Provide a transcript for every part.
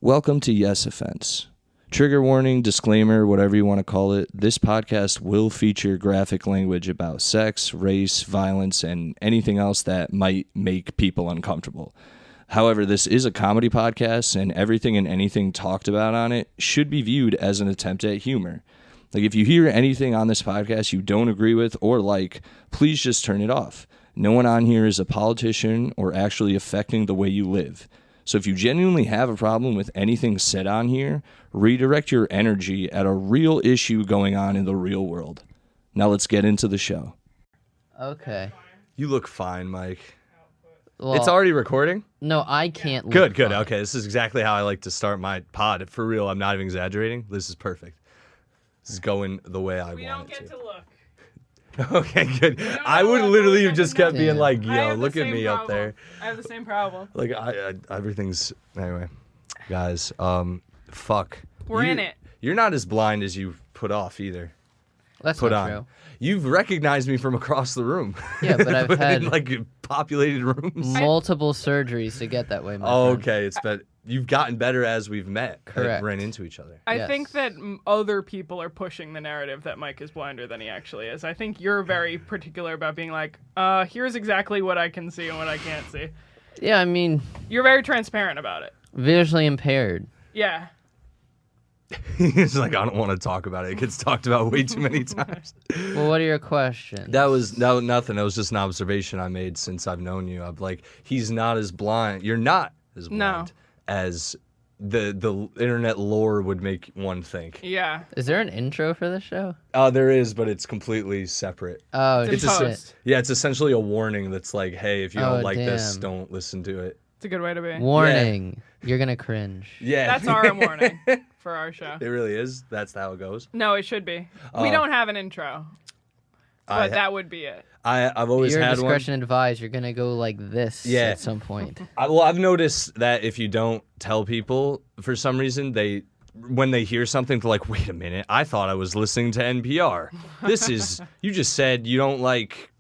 Welcome to Yes Offense. Trigger warning, disclaimer, whatever you want to call it, this podcast will feature graphic language about sex, race, violence, and anything else that might make people uncomfortable. However, this is a comedy podcast, and everything and anything talked about on it should be viewed as an attempt at humor. Like, if you hear anything on this podcast you don't agree with or like, please just turn it off. No one on here is a politician or actually affecting the way you live. So if you genuinely have a problem with anything said on here, redirect your energy at a real issue going on in the real world. Now let's get into the show. Okay. You look fine, Mike. Well, It's already recording? No, I can't look Good. fine. Okay, this is exactly how I like to start my pod. For real, I'm not even exaggerating. This is perfect. This is going the way I want it to. We don't get to look. Okay, good. I would look. literally have just kept being Damn. like, I yo, have the look at same me up problem. there. I have the same problem. Like, everything's... Anyway, guys, fuck. We're in it. You're not as blind as you put off either. That's Put not on. true. You've recognized me from across the room. Yeah, but I've had in, like, populated rooms. multiple surgeries to get that way, my Oh, friend. okay, it's better. You've gotten better as we've met. Correct. Ran into each other. I Yes. think that other people are pushing the narrative that Mike is blinder than he actually is. I think you're very particular about being like, here's exactly what I can see and what I can't see. Yeah, I mean, You're very transparent about it. visually impaired. Yeah. He's like, I don't want to talk about it. It gets talked about way too many times. Well, what are your questions? That was nothing. That was just an observation I made since I've known you. I'm like, he's not as blind. You're not as blind as the internet lore would make one think. Yeah. Is there an intro for this show? There is, but it's completely separate. Oh, It's shit. post. Yeah, it's essentially a warning that's like, hey, if you Oh, don't like this, damn. don't listen to it. It's a good way to be. Warning. You're going to cringe. Yeah. That's our warning for our show. It really is. That's how it goes. No, it should be. We don't have an intro. But that would be it. I've always Your had discretion advised. You're going to go like this Yeah. at some point. I've noticed that if you don't tell people, for some reason, when they hear something, they're like, wait a minute, I thought I was listening to NPR. This is, you just said you don't like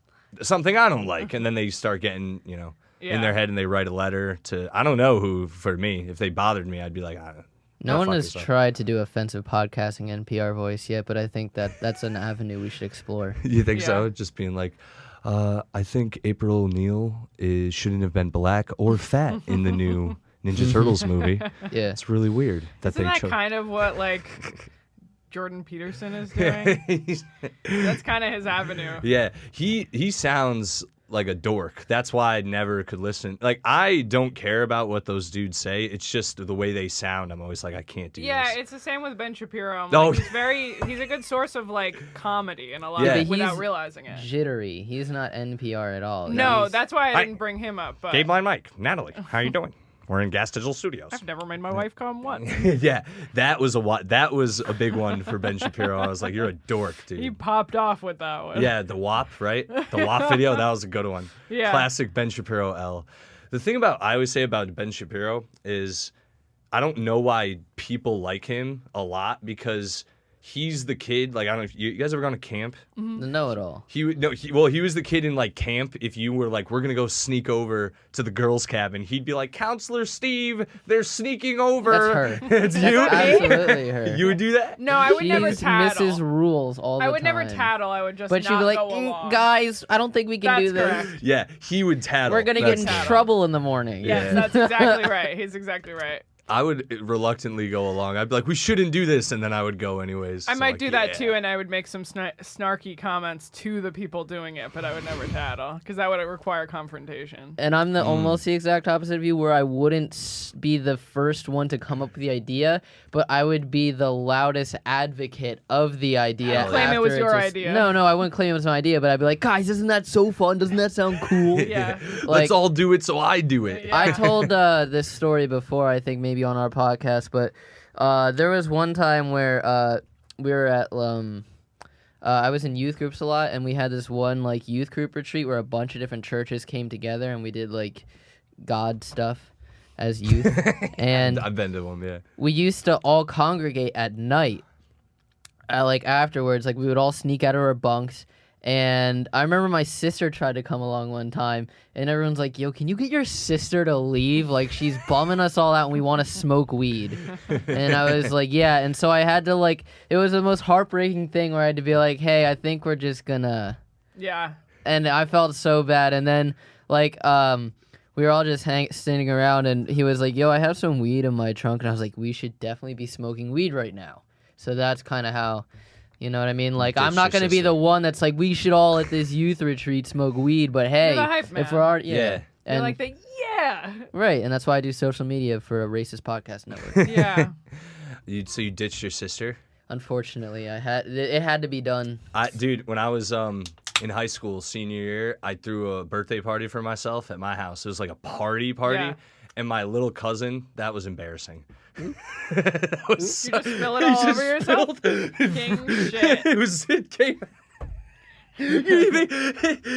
something I don't like. And then they start getting, in their head and they write a letter to, I don't know who, for me. If they bothered me, I'd be like, No one fuck has yourself. tried to do offensive podcasting NPR voice yet, but I think that's an avenue we should explore. You think Yeah. so? Just being like, I think April O'Neil shouldn't have been black or fat in the new Ninja Turtles movie. Yeah. It's really weird that Isn't that chose. kind of what, Jordan Peterson is doing? That's kind of his avenue. Yeah, he sounds like a dork. That's why I never could listen. Like, I don't care about what those dudes say. It's just the way they sound. I'm always like, I can't do Yeah, this. it's the same with Ben Shapiro. Oh. He's a good source of comedy and a lot Yeah. of, But without he's realizing it. Jittery. He's not NPR at all. No, He's- that's why I Hi. didn't bring him up. But Gay Blind Mike, Natalie, how you doing? We're in Gas Digital Studios. I've never made my wife come once. Yeah, that was a big one for Ben Shapiro. I was like, you're a dork, dude. He popped off with that one. Yeah, the WAP, right? The WAP video, that was a good one. Yeah. Classic Ben Shapiro L. The thing I always say about Ben Shapiro is I don't know why people like him a lot because he's the kid, I don't know if you guys ever gone to camp? The know-it-all. He was the kid in camp. If you were like, we're gonna go sneak over to the girls' cabin, he'd be like, Counselor Steve, they're sneaking over. That's her. It's That's you. absolutely her. You would do that? No, I would never She's tattle. Mrs. Rules all the I time. would never tattle. I would just But not she'd be like, go along. guys, I don't think we can That's do this. correct. Yeah, he would tattle. We're going to get in That's- trouble in the morning. Yes, Yeah. that's exactly right. He's exactly right. I would reluctantly go along. I'd be like, we shouldn't do this, and then I would go anyways. I So, might do that yeah. too, and I would make some snarky comments to the people doing it, but I would never tattle because that would require confrontation. And I'm almost the exact opposite of you, where I wouldn't be the first one to come up with the idea, but I would be the loudest advocate of the idea. I'd claim it was after your it's idea. No, I wouldn't claim it was my idea, but I'd be like, guys, isn't that so fun? Doesn't that sound cool? Yeah. Let's all do it so I do it. Yeah. I told this story before, I think maybe on our podcast, but there was one time where we were at I was in youth groups a lot, and we had this one youth group retreat where a bunch of different churches came together, and we did God stuff as youth. And I've been to one, yeah. we used to all congregate at night. Afterwards, we would all sneak out of our bunks, And I remember my sister tried to come along one time, and everyone's like, yo, can you get your sister to leave? Like, she's bumming us all out, and we want to smoke weed. And I was like, yeah. And so I had to, like, it was the most heartbreaking thing where I had to be like, hey, I think we're just gonna. Yeah. And I felt so bad. And then, like, we were all just standing around, and he was like, yo, I have some weed in my trunk. And I was like, we should definitely be smoking weed right now. So that's kind of how... You know what I mean? Like, I'm not going to be the one that's like, we should all at this youth retreat smoke weed, but hey, You're the hype man. if we're already, Yeah. And, You're like the right, and that's why I do social media for a racist podcast network. Yeah. So you ditched your sister? Unfortunately, it had to be done. Dude, when I was in high school, senior year, I threw a birthday party for myself at my house. It was like a party, Yeah. and my little cousin, that was embarrassing. That was You just spill it all over yourself? King shit. It came.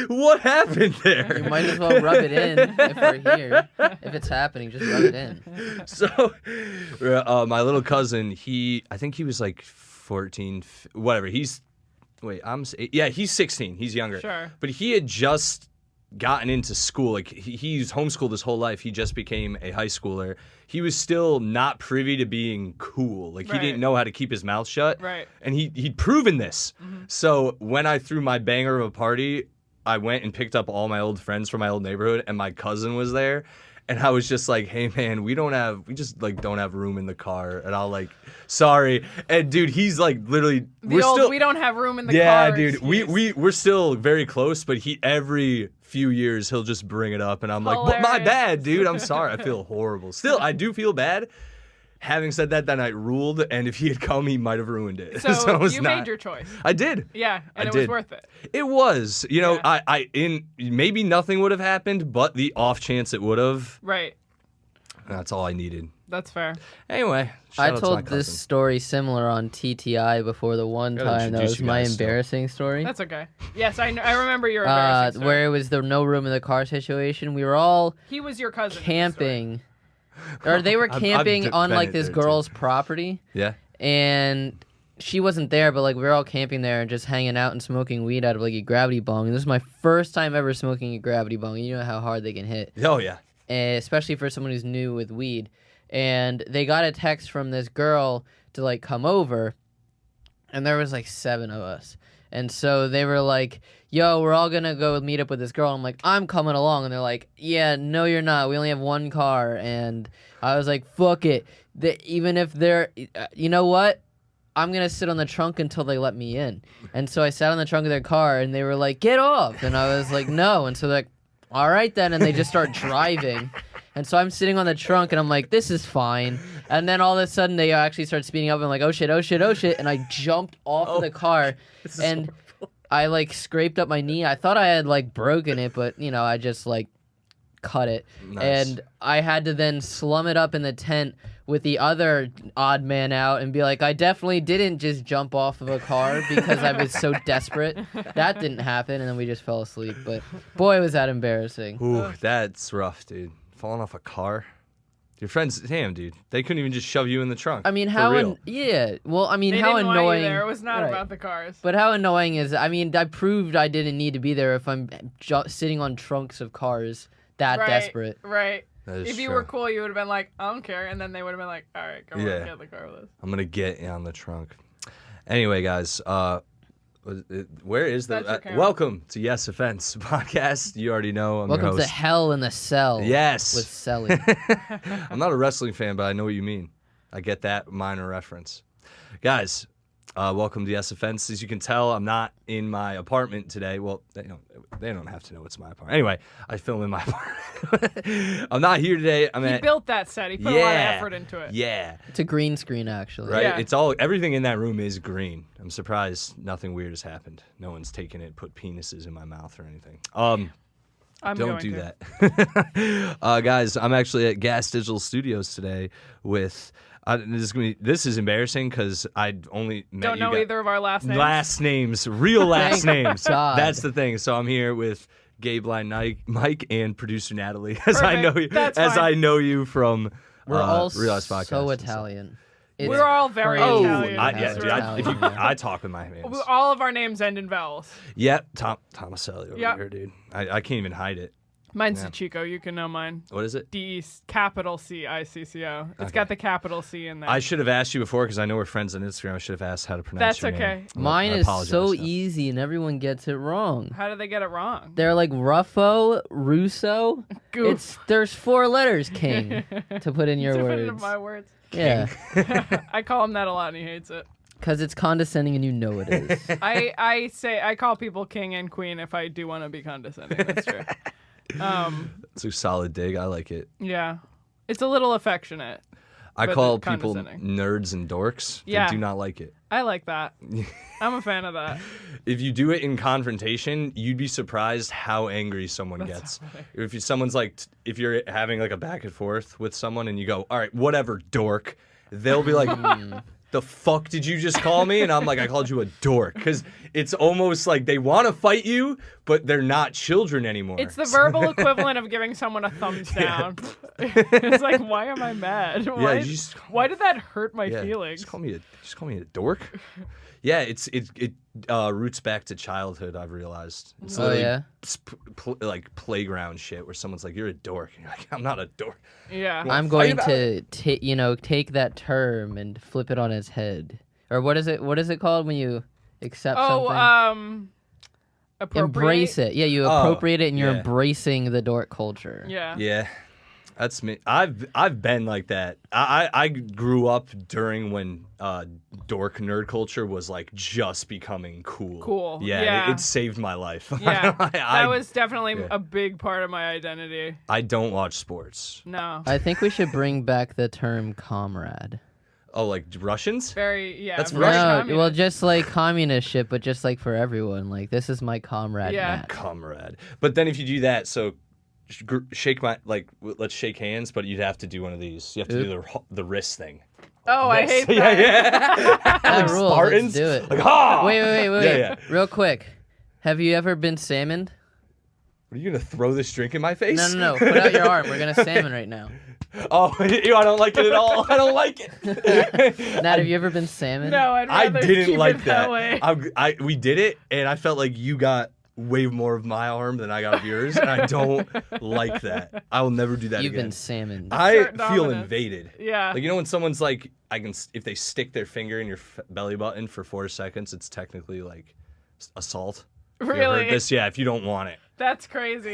What happened there? You might as well rub it in if we're here. If it's happening, just rub it in. So, my little cousin, I think he was like 14, whatever. He's 16. He's younger. Sure. But he had just gotten into school. Like, he's homeschooled his whole life. He just became a high schooler. He was still not privy to being cool. Like, he didn't know how to keep his mouth shut. Right. And he'd proven this. Mm-hmm. So when I threw my banger of a party, I went and picked up all my old friends from my old neighborhood, and my cousin was there. And I was just like, hey, man, we just, like, don't have room in the car. And I'll, like, sorry. And, dude, he's, like, literally... we don't have room in the car. Yeah, dude. We're still very close, but every few years, he'll just bring it up. And I'm like, but my bad, dude. I'm sorry. I feel horrible. Still, I do feel bad. Having said that night ruled, and if he had come, he might have ruined it. So you made your choice. I did. Yeah, and it was worth it. It was. You know, maybe nothing would have happened, but the off chance it would have. Right. That's all I needed. That's fair. Anyway, I told this story similar on TTI before the one time. That was my embarrassing story. That's okay. Yes, I remember your embarrassing story. Where it was the no room in the car situation. We were all He was your cousin. camping. Or they were camping on like this girl's property. Yeah. And she wasn't there, but like we were all camping there and just hanging out and smoking weed out of like a gravity bong. And this is my first time ever smoking a gravity bong. You know how hard they can hit. Oh yeah. Especially for someone who's new with weed. And they got a text from this girl to like come over, and there was like 7 of us. And so they were like, yo, we're all gonna go meet up with this girl. I'm like, I'm coming along. And they're like, yeah, no, you're not. We only have one car. And I was like, fuck it. Even if they're, you know what? I'm gonna sit on the trunk until they let me in. And so I sat on the trunk of their car, and they were like, get off. And I was like, no. And so they're like, all right then. And they just start driving. And so I'm sitting on the trunk, and I'm like, this is fine. And then all of a sudden, they actually start speeding up, and I'm like, oh shit, oh shit, oh shit. And I jumped off of the car, and I like scraped up my knee. I thought I had like broken it, but you know, I just like cut it. Nice. And I had to then slum it up in the tent with the other odd man out and be like, I definitely didn't just jump off of a car because I was so desperate. That didn't happen, and then we just fell asleep. But boy, was that embarrassing. Ooh, that's rough, dude. Falling off a car. Your friends, damn, dude. They couldn't even just shove you in the trunk. I mean, For how? real. Well, I mean, They how didn't want annoying. you there. It was not Right. about the cars. But how annoying is? I mean, I proved I didn't need to be there if I'm sitting on trunks of cars that desperate. Right. That is If you true. were cool, you would have been like, I don't care. And then they would have been like, all right, come on, get in the car with us. I'm going to get on the trunk. Anyway, guys, where is That's your the... camera. welcome to Yes Offense podcast. You already know I'm Welcome your to host. Hell in the Cell. Yes. With Selli. I'm not a wrestling fan, but I know what you mean. I get that minor reference. Guys, welcome to Yes Offense. As you can tell, I'm not in my apartment today. Well, they don't have to know it's my apartment. Anyway, I film in my apartment. I'm not here today. He built that set. He put a lot of effort into it. Yeah. It's a green screen, actually. Right? Yeah. Everything in that room is green. I'm surprised nothing weird has happened. No one's taken it, put penises in my mouth or anything. Don't do that. Guys, I'm actually at Gas Digital Studios today with... this is embarrassing because I only met Don't know either of our last names. Real last Thank names. God. That's the thing. So I'm here with Gay Blind Mike and producer Natalie, as I know you, That's as fine. I know you from We're all Real Life Podcast. so Italian. It's We're all very crazy Italian. how yeah, dude. Italian. I talk with my hands. All of our names end in vowels. Yep, Selli over Yep. here, dude. I can't even hide it. Mine's Yeah. Decicco. You can know mine. What is it? Capital C-I-C-C-O. It's Okay. got the capital C in there. I should have asked you before because I know we're friends on Instagram. I should have asked how to pronounce That's your okay. name. Mine I is apologize, so though. easy, and everyone gets it wrong. How did they get it wrong? They're like Ruffo, Russo. Goof. There's 4 letters, King, to put in your To put words. it in my words. Yeah, I call him that a lot, and he hates it. because it's condescending, and you know it is. I call people king and queen if I do want to be condescending. That's true. It's a solid dig. I like it. Yeah, it's a little affectionate. I But call it's people condescending. nerds and dorks. Yeah. They do not like it. I like that. I'm a fan of that. If you do it in confrontation, you'd be surprised how angry someone gets. If someone's like, if you're having like a back and forth with someone and you go, all right, whatever, dork, they'll be like, the fuck did you just call me? And I'm like, I called you a dork. Because it's almost like they want to fight you, but they're not children anymore. It's the verbal equivalent of giving someone a thumbs down. It's like, why am I mad? Why did that hurt my feelings? Just call me a dork. Yeah, it roots back to childhood. I've realized. It's literally like playground shit where someone's like, "You're a dork," and you're like, "I'm not a dork." Yeah. I'm going to take that term and flip it on its head. Or what is it? What is it called when you accept something? Appropriate. Embrace it. Yeah, you appropriate it, and you're yeah. embracing the dork culture. Yeah. Yeah, that's me. I've been like that. I grew up during when dork nerd culture was like just becoming cool. Cool. Yeah, Yeah. It saved my life. Yeah. I That was definitely a big part of my identity. I don't watch sports. No. I think we should bring back the term comrade. Oh, like Russians? That's very Russian. No, communist. well, just like communist shit, but just like for everyone. Like, this is my comrade. Yeah. Matt. Comrade. But then if you do that, so shake my let's shake hands, but you'd have to do one of these. You have to do the wrist thing. Oh, I This. hate that. Yeah. That rules. Spartans. Let's do it. Like, ha! Wait. Yeah. Real quick. Have you ever been salmoned? Are you gonna throw this drink in my face? No. Put out your arm. We're gonna salmon right now. Oh, ew, I don't like it at all. I don't like it. Nat, have you ever been salmoned? No, I'd I rather didn't keep like it that. way. We did it, and I felt like you got way more of my arm than I got of yours, and I don't like that. I will never do that You've again. been salmoned. I Assert feel dominance. invaded. Yeah. Like, you know when someone's like, if they stick their finger in your belly button for 4 seconds, it's technically like assault. You ever Really? heard this? Yeah, if you don't want it. That's crazy.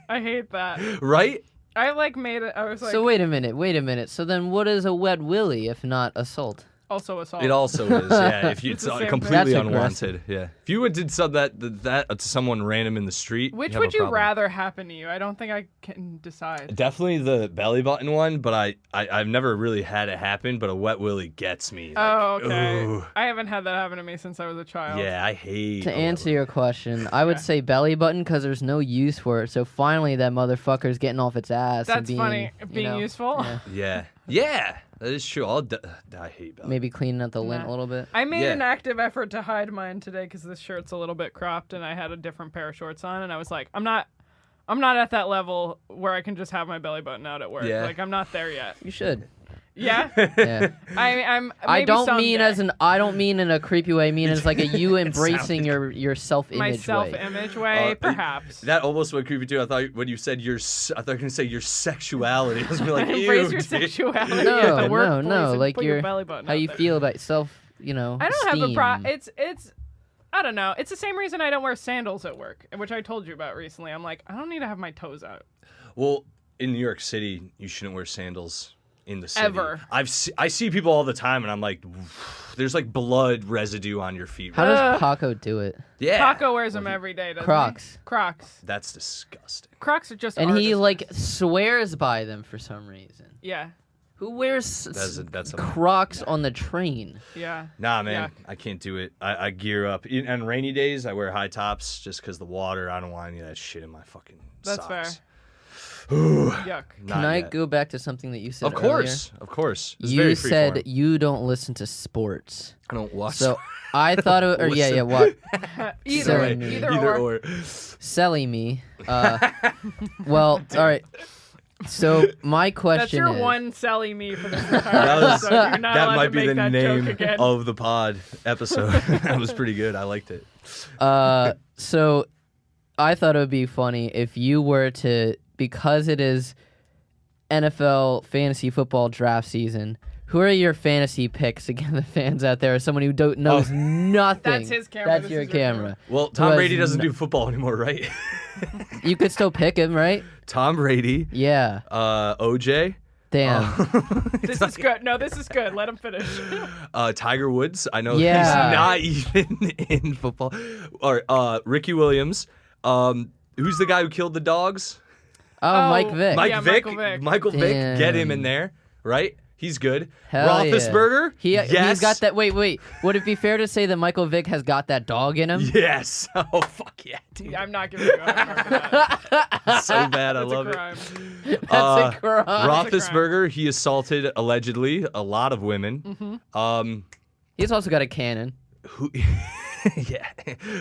I hate that. Right? I made it. I was like, So wait a minute. So then what is a wet willy if not assault? also assault. It also is, yeah. If It's it's the same thing. completely That's unwanted, yeah. If you did that to someone random in the street, Which have would a you problem. rather happen to you? I don't think I can decide. Definitely the belly button one, but I've never really had it happen. But a wet willy gets me. Like, Oh, okay. ooh. I haven't had that happen to me since I was a child. Yeah, I hate. To a wet answer willy. your question, I would say belly button because there's no use for it. So finally, that motherfucker's getting off its ass. and That's being, funny. you Being know, useful. yeah, Yeah, that is true. I hate belly. maybe cleaning out the lint a Nah. little bit. I made Yeah. an active effort to hide mine today because this shirt's a little bit cropped and I had a different pair of shorts on and I was like, I'm not at that level where I can just have my belly button out at work. Yeah. Like I'm not there yet. You should. Yeah. Yeah. I'm. I maybe don't someday. I don't mean in a creepy way. I mean as like a you embracing sounded- your self-image my way. self-image way, perhaps. That almost went creepy too. I thought when you said I thought you were gonna say your sexuality. I was gonna be like, Embrace ew, your dude. sexuality No, at the workplace no, and like put your belly button how out you there. feel about self, I don't have a esteem. problem. It's. I don't know. It's the same reason I don't wear sandals at work, which I told you about recently. I'm like, I don't need to have my toes out. Well, in New York City, you shouldn't wear sandals in the city. Ever. I see people all the time, and I'm like, there's like blood residue on your feet. How Right? does Paco do it? Yeah. Paco wears them every day, doesn't Crocs. he? Crocs. That's disgusting. Crocs are just. And he artists. like swears by them for some reason. Yeah. Who wears That's a Crocs on the train? Yeah. Nah, man, Yuck. I can't do it. I gear up. On rainy days, I wear high tops just because the water. I don't want any of that shit in my fucking That's socks. Yuck. Can I go back to something that you said Of course. It's earlier? very You free said form. you don't listen to sports. I don't watch. So I thought it, or yeah, Listen. what? Either, Right. either or. Selly me. Well, all right. So my question That's your is, one Selli me for this That entire was- episode. You're not that allowed might to be make the that name joke again. of the pod episode. That was pretty good. I liked it. so I thought it would be funny if you were to, because it is NFL fantasy football draft season. Who are your fantasy picks again? The fans out there, or someone who knows nothing. That's his camera. That's This your is your camera. camera. Well, Tom Brady doesn't do football anymore, right? You could still pick him, right? Tom Brady, Yeah. OJ. Damn. This is good. No, this is good. Let him finish. Tiger Woods. I know Yeah. he's not even in football. Or Ricky Williams. Who's the guy who killed the dogs? Oh, Mike Oh, Vick. Yeah, Michael Vick. Michael Vick. Get him in Damn. there, right? He's good. Hell Roethlisberger. Yeah. Yes. He's got that. Wait. Would it be fair to say that Michael Vick has got that dog in him? Yes. Oh fuck yeah, dude. I'm not giving you a hard mark for that. That's so bad. I That's love a it. crime. That's a crime. Roethlisberger. He assaulted allegedly a lot of women. He's also got a cannon. Who? Yeah.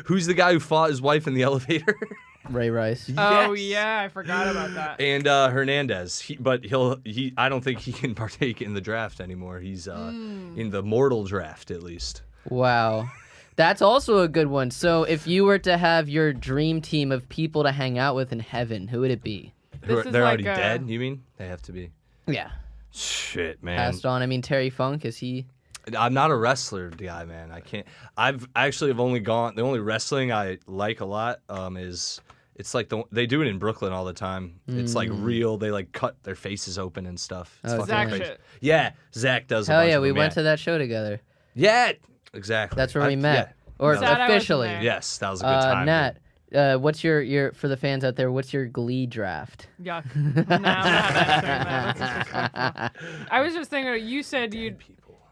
Who's the guy who fought his wife in the elevator? Ray Rice. Oh Yes. yeah, I forgot about that. And Hernandez, but I don't think he can partake in the draft anymore. He's in the mortal draft at least. Wow. That's also a good one. So if you were to have your dream team of people to hang out with in heaven, who would it be? This is They're like already dead. You mean they have to be? Yeah. Shit, man. Passed on. I mean, Terry Funk, is he? I'm not a wrestler guy, man. I can't. I've only gone. The only wrestling I like a lot is. It's like they do it in Brooklyn all the time. It's like real. They like cut their faces open and stuff. It's Oh, fucking Zach crazy. shit. Yeah, Zach does. Hell a bunch yeah, of we them, went to that show together. Yeah, exactly. That's where we met. Yeah. Or Sad I wasn't officially. there. Yes, that was a good time. Nat, what's your for the fans out there? What's your Glee draft? Yuck. No, I'm not answering that. That's disrespectful. I was just thinking. You said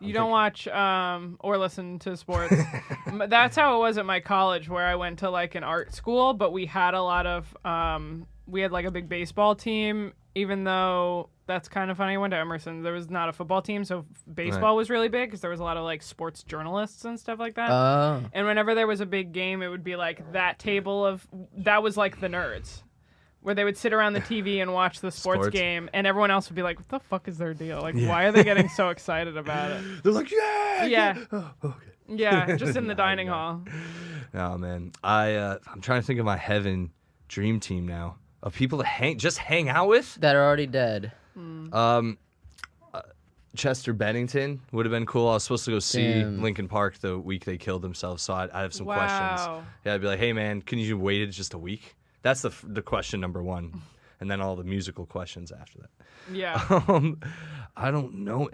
you don't watch or listen to sports. That's how it was at my college, where I went to like an art school, but we had a lot of we had like a big baseball team. Even though that's kind of funny, I went to Emerson. There was not a football team, so baseball was really big because there was a lot of like sports journalists and stuff like that. Oh. And whenever there was a big game, it would be like that was like the nerds, where they would sit around the TV and watch the sports game, and everyone else would be like, what the fuck is their deal? Like, why are they getting so excited about it? They're like, yeah. Yeah. Oh, okay. Yeah, just in the dining hall. No, man. I'm trying to think of my heaven dream team now of people to hang out with. That are already dead. Chester Bennington would have been cool. I was supposed to go see Damn. Linkin Park the week they killed themselves, so I have some Wow. questions. Yeah, I'd be like, hey man, can you wait just a week? That's the question number one, and then all the musical questions after that. Yeah. I don't know.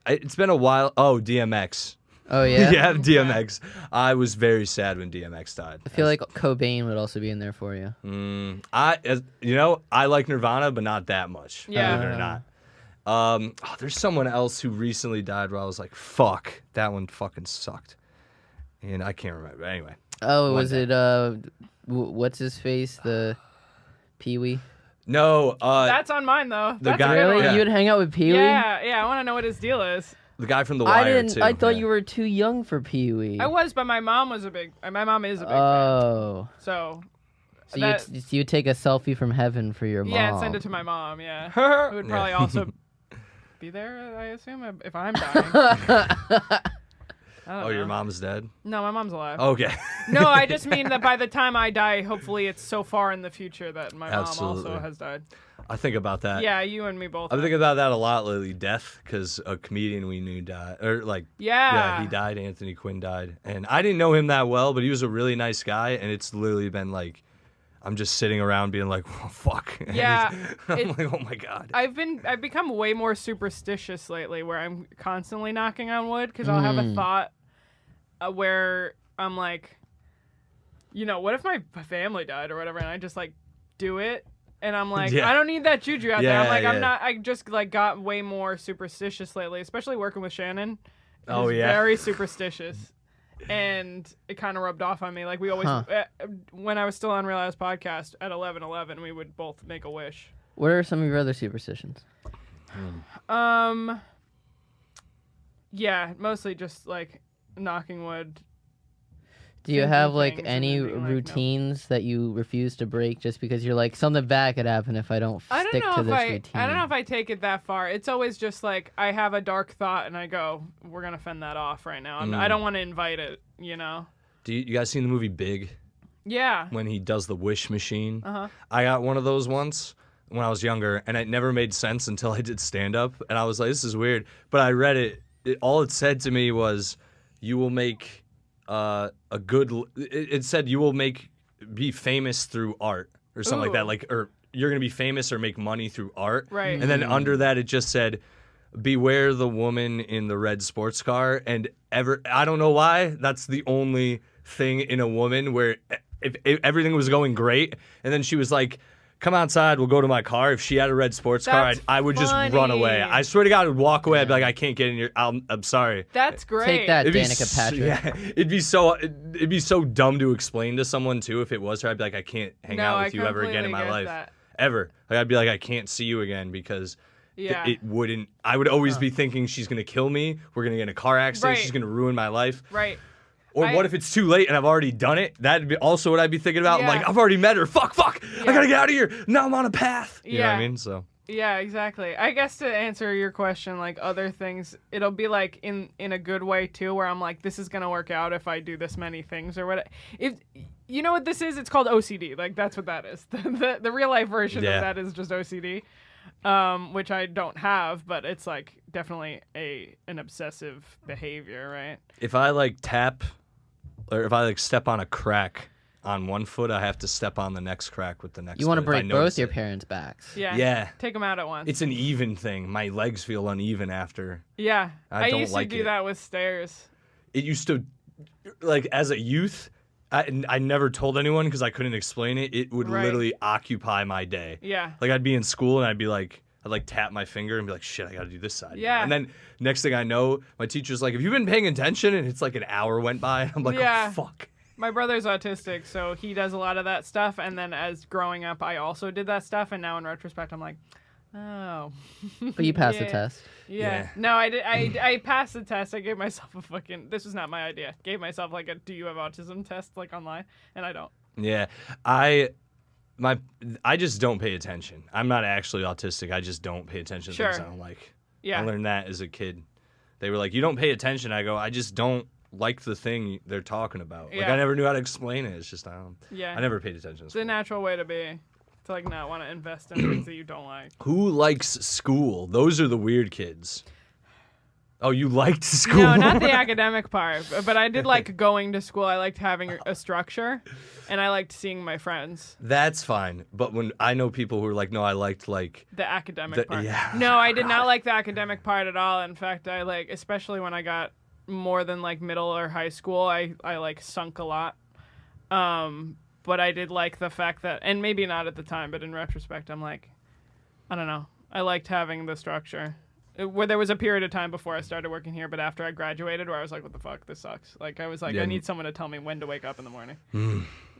It's been a while. Oh, DMX. Oh yeah. Yeah, DMX. I was very sad when DMX died. I feel like Cobain would also be in there for you. I like Nirvana, but not that much. Yeah. Believe it or not. There's someone else who recently died where I was like, fuck, that one fucking sucked. And I can't remember. Anyway. Oh, One was day. it what's his face? The Pee-wee? No, That's on mine, though. the That's guy- a good Really? one. Yeah. You would hang out with Pee-wee? Yeah, I want to know what his deal is. the guy from The Wire, too. I thought Yeah. you were too young for Pee-wee. I was, but my mom is a big fan. Oh. So So you'd take a selfie from heaven for your mom. yeah, and send it to my mom, yeah. Who would probably also be there, I assume, if I'm dying. I don't Oh, your know. mom's dead? No, my mom's alive. Okay. No, I just mean that by the time I die, hopefully it's so far in the future that my mom Absolutely. also has died. I think about that. Yeah, you and me both. I'm thinking about that a lot lately. Death, because a comedian we knew died. Or like, Yeah. he died. Anthony Quinn died. And I didn't know him that well, but he was a really nice guy. And it's literally been like, I'm just sitting around being like, oh, fuck. And Yeah, I'm like, oh my God. I've become way more superstitious lately, where I'm constantly knocking on wood because I'll have a thought where I'm like, what if my family died or whatever, and I just like do it, and I'm like, Yeah. I don't need that juju out there. I'm like, Yeah, I'm yeah. not. I just like got way more superstitious lately, especially working with Shannon. Oh, who's yeah. very superstitious. And it kind of rubbed off on me. Like we always, when I was still on Real Ass Podcast at 11:11, we would both make a wish. What are some of your other superstitions? Yeah, mostly just like knocking wood. Do you have like things and any then being like, routines that you refuse to break just because you're like something bad could happen if I don't stick to this routine? I don't know if I take it that far. It's always just like I have a dark thought and I go, we're gonna fend that off right now. I don't want to invite it. You know. Do you guys seen the movie Big? Yeah. When he does the wish machine. Uh-huh. I got one of those once when I was younger, and it never made sense until I did stand up, and I was like, this is weird. But I read it. All it said to me was, you will make it said you will be famous through art or something like that, like, or you're gonna be famous or make money through art, right? And then under that it just said, beware the woman in the red sports car. And I don't know why that's the only thing in a woman where if everything was going great and then she was like, come outside, we'll go to my car. If she had a red sports car, I would just run away. I swear to God, I would walk away. I'd be like, I can't get in your. I'm sorry. That's great. Take that, Danica Patrick. Yeah, it'd be so dumb to explain to someone too. If it was her, I'd be like, I can't hang out with you ever again in my life. Ever. Like, I'd be like, I can't see you again because it wouldn't. I would always be thinking she's gonna kill me. We're gonna get in a car accident. Right. She's gonna ruin my life. Right. Or what if it's too late and I've already done it? That'd be also what I'd be thinking about. Yeah. I'm like, I've already met her. Fuck. Yeah. I gotta get out of here. Now I'm on a path. You know what I mean? So. Yeah, exactly. I guess to answer your question, like other things, it'll be like in a good way too, where I'm like, this is gonna work out if I do this many things or what. If you know what this is, it's called OCD. Like that's what that is. The real life version of that is just OCD, which I don't have, but it's like definitely an obsessive behavior, right? If I like tap. Or if I like step on a crack on one foot, I have to step on the next crack with the next foot. You want to break both your parents' backs. Yeah. Take them out at once. It's an even thing. My legs feel uneven after. Yeah. I don't used like to do that with stairs. It used to, like as a youth, I never told anyone because I couldn't explain it. It would literally occupy my day. Yeah. Like I'd be in school and I'd like tap my finger and be like, shit, I gotta do this side. Yeah. And then next thing I know, my teacher's like, have you been paying attention? And it's like an hour went by and I'm like, oh, fuck. My brother's autistic, so he does a lot of that stuff. And then as growing up, I also did that stuff. And now in retrospect, I'm like, oh. But you passed the test. Yeah. No, I did. I passed the test. I gave myself this was not my idea. Gave myself like a do you have autism test like online, and I don't. Yeah. I just don't pay attention. I'm not actually autistic. I just don't pay attention to things I don't like. Yeah. I learned that as a kid. They were like, you don't pay attention. I go, I just don't like the thing they're talking about. Like I never knew how to explain it. It's just I never paid attention. It's a natural way to be. To like not want to invest in things that you don't like. Who likes school? Those are the weird kids. Oh, you liked school? No, not the academic part, but I did like going to school. I liked having a structure, and I liked seeing my friends. That's fine, but when I know people who are like, no, I liked like the academic part. Yeah. No, I did not like the academic part at all. In fact, I like, especially when I got more than like middle or high school, I like sunk a lot. But I did like the fact that, and maybe not at the time, but in retrospect, I'm like, I don't know. I liked having the structure. Where there was a period of time before I started working here, but after I graduated, where I was like, what the fuck, this sucks. Like, I was like, I need someone to tell me when to wake up in the morning.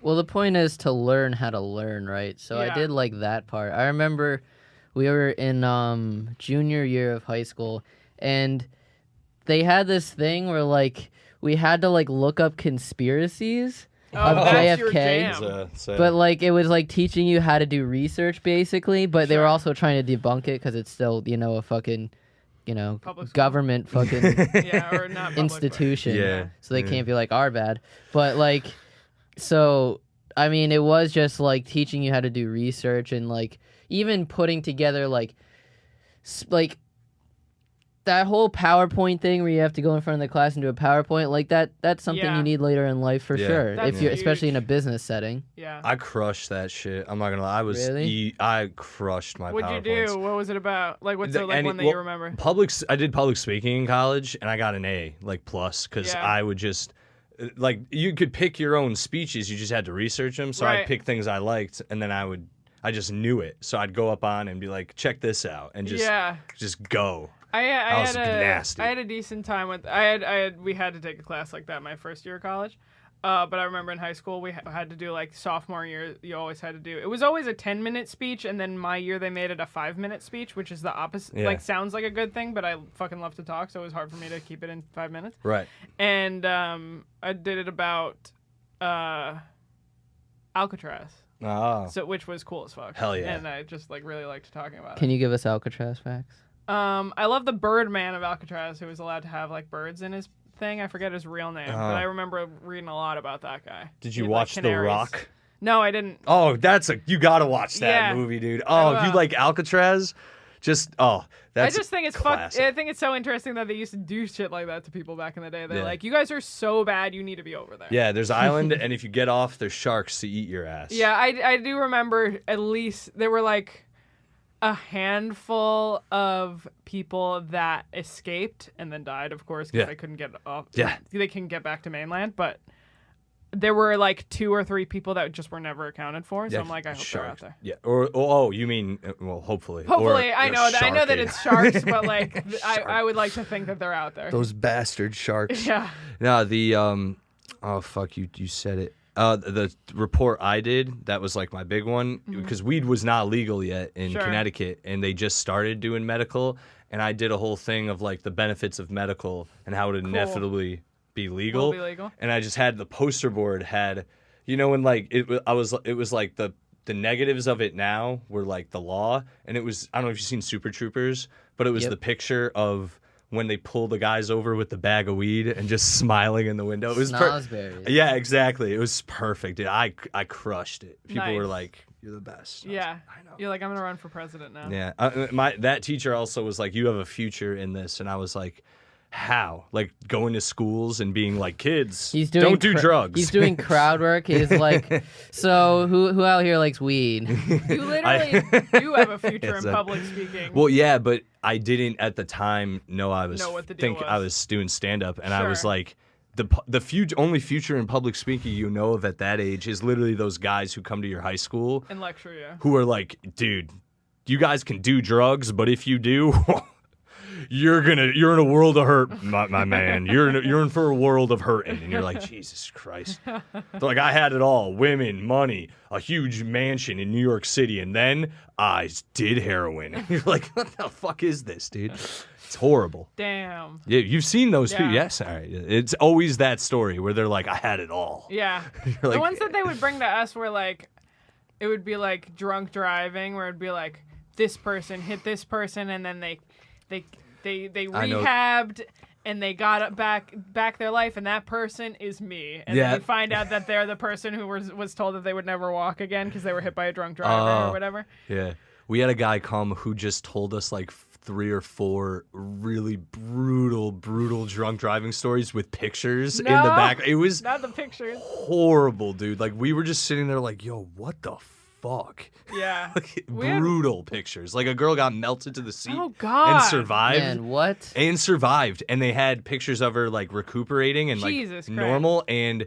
Well, the point is to learn how to learn, right? So I did like that part. I remember we were in junior year of high school, and they had this thing where, like, we had to, like, look up conspiracies of JFK, but like it was like teaching you how to do research basically, but they were also trying to debunk it because it's still, you know, a fucking, you know, government fucking or not institution, so they can't be like our bad. But like, so I mean, it was just like teaching you how to do research and like even putting together like that whole PowerPoint thing where you have to go in front of the class and do a PowerPoint, like that's something you need later in life for sure. If you're especially in a business setting. Yeah. I crushed that shit. I'm not gonna lie. I crushed my What'd PowerPoints. you do? What was it about? Like what's the one that you remember? I did public speaking in college and I got an A, like plus, because I would just like you could pick your own speeches, you just had to research them. So I'd pick things I liked and then I just knew it. So I'd go up on and be like, check this out and just go. I had a decent time with. We had to take a class like that my first year of college, but I remember in high school we had to do like sophomore year. You always had to do. It was always a 10-minute speech, and then my year they made it a 5-minute speech, which is the opposite. Like sounds like a good thing, but I fucking love to talk, so it was hard for me to keep it in 5 minutes. Right. And I did it about Alcatraz. Oh. So which was cool as fuck. Hell yeah. And I just like really liked talking about Can you give us Alcatraz facts? I love the Birdman of Alcatraz, who was allowed to have like birds in his thing. I forget his real name, but I remember reading a lot about that guy. Did you He had, watch like, The canaries. Rock? No, I didn't. Oh, you gotta watch that movie, dude. Oh, if you like Alcatraz, that's I just think it's classic. I think it's so interesting that they used to do shit like that to people back in the day. They're like, you guys are so bad, you need to be over there. Yeah, there's island, and if you get off, there's sharks to eat your ass. Yeah, I do remember at least there were like a handful of people that escaped and then died, of course, because they couldn't get off. Yeah. They couldn't get back to mainland, but there were like 2 or 3 people that just were never accounted for. So I'm like, I hope they're out there. Yeah. Or you mean, well, hopefully. Hopefully, or, I know that it's sharks, but like I would like to think that they're out there. Those bastard sharks. Yeah. No, the oh fuck, you said it. The report I did, that was like my big one, because weed was not legal yet in Connecticut, and they just started doing medical, and I did a whole thing of like the benefits of medical and how it would inevitably be legal. And I just had the poster board had, when like it was like the negatives of it now were like the law, and it was, I don't know if you've seen Super Troopers, but it was the picture of when they pull the guys over with the bag of weed and just smiling in the window. It was yeah, exactly. It was perfect. I crushed it. People were like, "You're the best." Yeah, I know. You're like, I'm gonna run for president now. Yeah, that teacher also was like, "You have a future in this," and I was like, how? Like going to schools and being like, kids, don't do drugs. He's doing crowd work. He's like, so who out here likes weed? You literally do have a future in public speaking. Well, yeah, but I didn't at the time know I was what the deal was. I was doing stand up, and I was like, the only future in public speaking you know of at that age is literally those guys who come to your high school and lecture you, who are like, dude, you guys can do drugs, but if you do. You're in a world of hurt, my man. You're in for a world of hurting, and you're like, Jesus Christ. They're like, I had it all: women, money, a huge mansion in New York City, and then I did heroin. And you're like, what the fuck is this, dude? It's horrible. Damn. Yeah, you've seen those people. Yes, all right. It's always that story where they're like, I had it all. Yeah. The ones that they would bring to us were like, it would be like drunk driving, where it'd be like, this person hit this person, and then they rehabbed and they got back their life, and that person is me. And then you find out that they're the person who was told that they would never walk again because they were hit by a drunk driver or whatever. Yeah. We had a guy come who just told us like 3 or 4 really brutal drunk driving stories with pictures in the back. It was not the pictures. Horrible, dude. Like we were just sitting there like, yo, what the fuck? Yeah. Like, brutal pictures. Like a girl got melted to the seat and survived. Man, what? And survived. And they had pictures of her like recuperating and like normal, and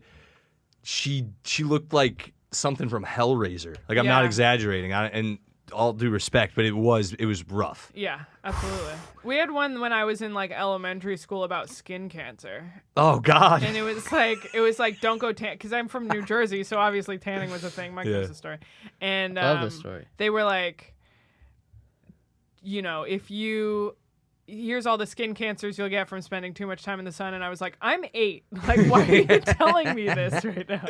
she looked like something from Hellraiser. Like I'm not exaggerating. And all due respect, but it was rough. Yeah, absolutely. We had one when I was in like elementary school about skin cancer. Oh God! And it was like don't go tan, because I'm from New Jersey, so obviously tanning was a thing. Mike knows the story. And love the story. They were like, if you. Here's all the skin cancers you'll get from spending too much time in the sun. And I was like, I'm 8. Like, why are you telling me this right now?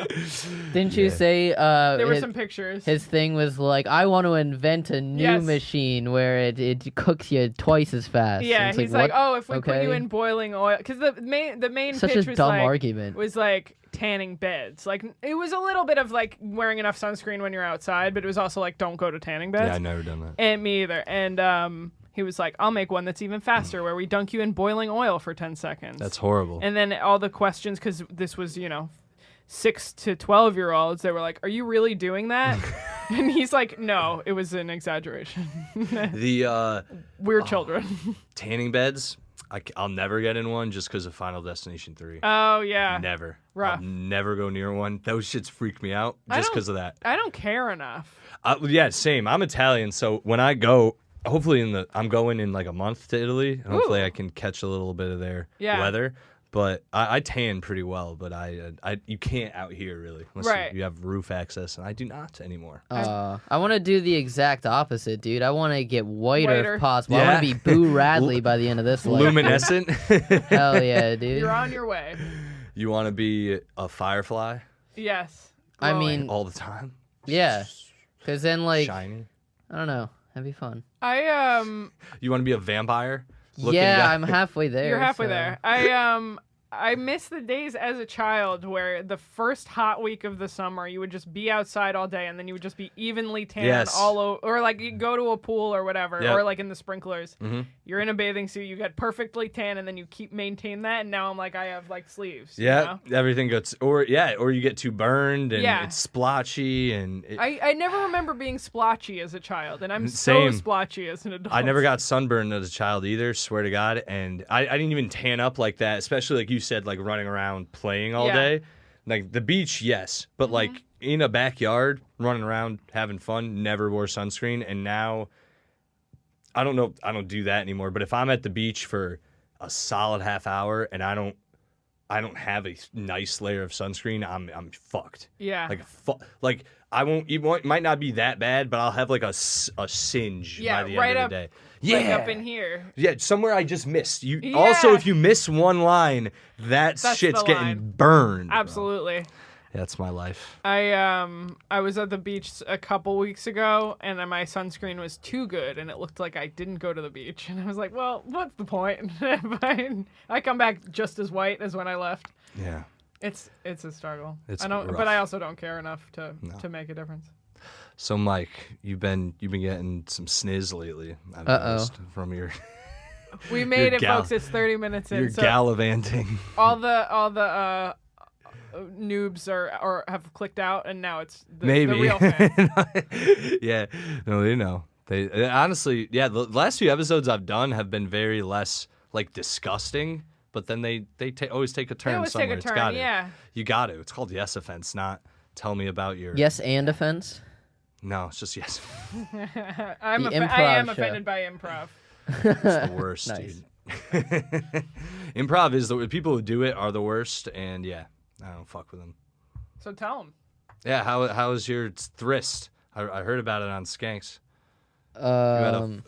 Didn't you say... there were some pictures. His thing was like, I want to invent a new machine where it cooks you twice as fast. Yeah, he's like, if we put you in boiling oil... Because the main Such pitch a was dumb like, argument. Was like tanning beds. Like, it was a little bit of like wearing enough sunscreen when you're outside, but it was also like, don't go to tanning beds. Yeah, I've never done that. And me either. And he was like, I'll make one that's even faster, where we dunk you in boiling oil for 10 seconds. That's horrible. And then all the questions, because this was, 6 to 12-year-olds, they were like, are you really doing that? And he's like, no, it was an exaggeration. We're children. Tanning beds, I'll never get in one just because of Final Destination 3. Oh, yeah. Never. Rough. I'll never go near one. Those shits freak me out just because of that. I don't care enough. Yeah, same. I'm Italian, so when I go... Hopefully I'm going in like a month to Italy, and hopefully I can catch a little bit of their weather. But I tan pretty well, but you can't out here really unless you have roof access, and I do not anymore. I want to do the exact opposite, dude. I want to get whiter if possible. I want to be Boo Radley by the end of this life. Luminescent. Hell yeah, dude. You're on your way. You want to be a firefly? Yes. I Glowing. mean, all the time. yeah. Because then, like, Shiny. I don't know. That'd be fun. You want to be a vampire? Yeah, down- I'm halfway there. You're halfway so- there. I miss the days as a child where the first hot week of the summer you would just be outside all day and then you would just be evenly tan Yes. all over, or like you go to a pool or whatever, Yep. or like in the sprinklers. Mm-hmm. You're in a bathing suit, you get perfectly tan, and then you maintain that. And now I'm like, I have like sleeves. Yeah, You know? everything gets, or you get too burned and Yeah. it's splotchy and. I never remember being splotchy as a child, and I'm Same. so splotchy as an adult. I never got sunburned as a child either, swear to God. And I didn't even tan up like that, especially like you said, like running around playing all Yeah. day. Like the beach, yes. But like in a backyard, running around, having fun, never wore sunscreen. And now, I don't know, I don't do that anymore. But if I'm at the beach for a solid half hour and I don't have a nice layer of sunscreen, I'm fucked. Yeah. Like I won't. It might not be that bad, but I'll have like a singe Yeah, by the right end of up- the day. Like Yeah, up in here. yeah, somewhere I just missed. You Yeah. also, if you miss one line, that That's shit's the getting line. burned. bro. Absolutely. That's my life. I was at the beach a couple weeks ago, and my sunscreen was too good, and it looked like I didn't go to the beach. And I was like, well, what's the point? I come back just as white as when I left. Yeah. It's a struggle. It's I don't, rough. but I also don't care enough to make a difference. So, Mike, you've been getting some sniz lately. I've Uh-oh. noticed from your We made it, gal- folks. It's 30 minutes in. your So gallivanting. all the noobs are have clicked out, and now it's the Maybe. real fans. Yeah. No, they know. They honestly, yeah. The last few episodes I've done have been very less like disgusting, but then they always take a turn They always take somewhere. a turn. It's got Yeah. You got to. It's called yes offense, not tell me about your. Yes, and offense. No, it's just yes. The I am improv show. offended by improv. It's the worst, Nice. dude. Improv is the people who do it are the worst, and yeah, I don't fuck with them. So tell them. Yeah, how is your thrist? I heard about it on Skanks. You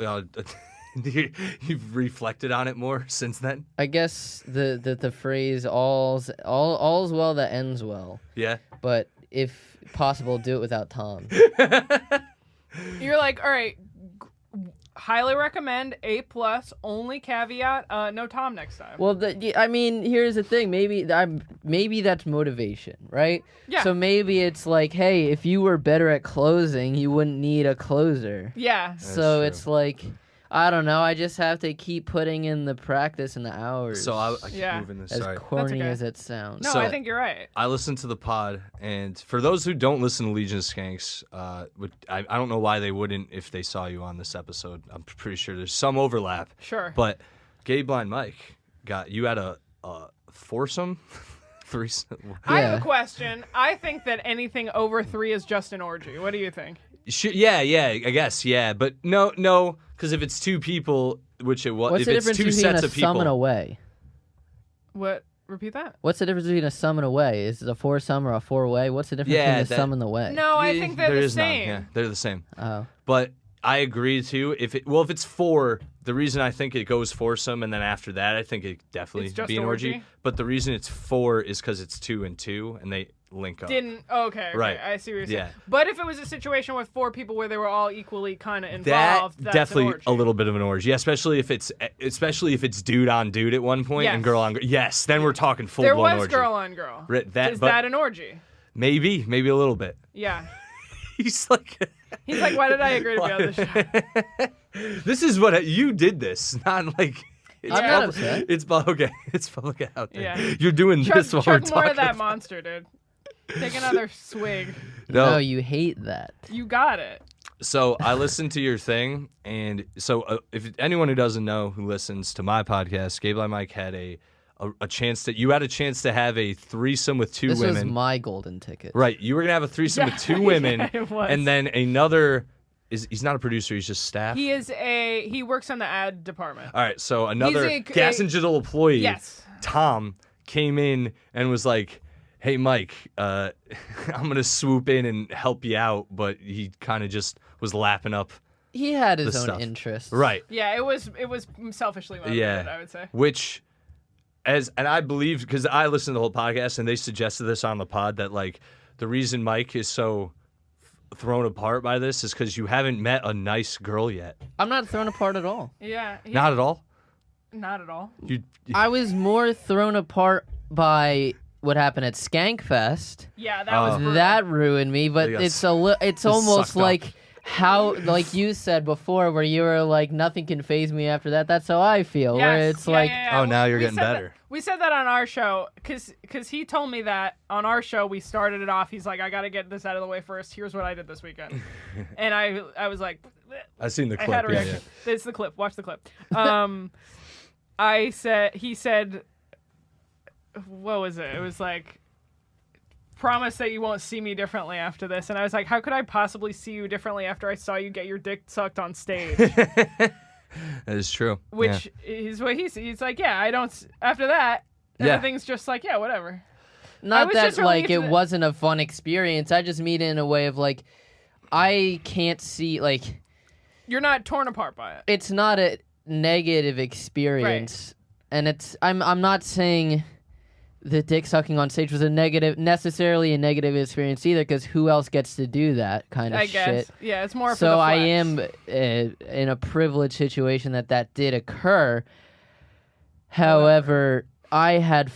had you've reflected on it more since then. I guess the phrase all's well that ends well, Yeah. but if possible, do it without Tom. You're like, all right, highly recommend, A+, only caveat, no Tom next time. Well, I mean, here's the thing. Maybe that's motivation, right? Yeah. So maybe it's like, hey, if you were better at closing, you wouldn't need a closer. Yeah. So true. it's like, I don't know. I just have to keep putting in the practice and the hours. So I keep Yeah. moving this. as Sorry. corny okay. as it sounds. No, So- I think you're right. I listened to the pod, and for those who don't listen to Legion of Skanks, I don't know why they wouldn't if they saw you on this episode. I'm pretty sure there's some overlap. Sure. But Gay Blind Mike you had a foursome, threesome. I have Yeah. a question. I think that anything over 3 is just an orgy. What do you think? Yeah, I guess, yeah, but no, because if it's two people, which it was, What's if the it's difference two between sets a of people, sum and a way? What? Repeat that. What's the difference between a sum and a way? Is it a foursome or a four-way? What's the difference Yeah, between the sum and the way? No, I think they're there the is none, same. yeah, they're the same. Oh. But I agree too. If it's 4, the reason I think it goes foursome, and then after that, I think it definitely It's just be an orgy. orgy? But the reason it's 4 is because it's 2 and 2, and they link up. Okay, Right. I see what you're saying. Yeah. But if it was a situation with 4 people where they were all equally kind of That involved, that's definitely an orgy. a little bit of an orgy, yeah, especially if it's dude on dude at one point and Yes. girl on girl. Yes, then we're talking full There blown was orgy. girl on girl. Right, Is but that an orgy? maybe a little bit. Yeah. He's like, He's like, why did I agree to be on the show? this is what you did. This not like. It's I'm not public, upset. It's okay. It's public out there. Yeah. You're doing this while we're Chug more talking. of that monster, dude. Take another swig. No, you hate that. You got it. So I listened to your thing, and so if anyone who doesn't know who listens to my podcast, Gay Blind Mike had a chance that you had a chance to have a threesome with 2 This women. was my golden ticket. Right, you were gonna have a threesome with 2 women, Yeah, it was. and then another. He's not a producer; he's just staff. He works on the ad department. All right, so another a- gas and digital employee, Yes. Tom, came in and was like, "Hey, Mike, I'm gonna swoop in and help you out," but he kind of just was lapping up. He had his The own stuff. interests. Right. Yeah, it was selfishly motivated, Yeah. I would say. Which, and I believe, because I listened to the whole podcast and they suggested this on the pod, that like the reason Mike is so thrown apart by this is because you haven't met a nice girl yet. I'm not thrown apart at all. Yeah. Not at all. Not at all. I was more thrown apart by what happened at Skankfest. Yeah, that was brutal. That ruined me, but it's almost like how, like you said before, where you were like, nothing can faze me after that. That's how I feel. Yes. Where it's like, oh, now you're getting better. We said that on our show because he told me that on our show we started it off. He's like, I got to get this out of the way first. Here's what I did this weekend. And I was like, I've seen the clip. I had a reaction. Yeah. It's the clip. Watch the clip. He said, what was it? It was like, promise that you won't see me differently after this. And I was like, how could I possibly see you differently after I saw you get your dick sucked on stage? That is true. Which is what he's like, yeah, I don't, after that, everything's just like, yeah, whatever. not that like it wasn't a fun experience. I just mean it in a way of like, I can't see, like, you're not torn apart by it. It's not a negative experience. Right. And I'm not saying the dick sucking on stage was necessarily a negative experience either, because who else gets to do that kind of I guess. shit? Yeah, it's more. So for the I flex. am in a privileged situation that did occur. However, I had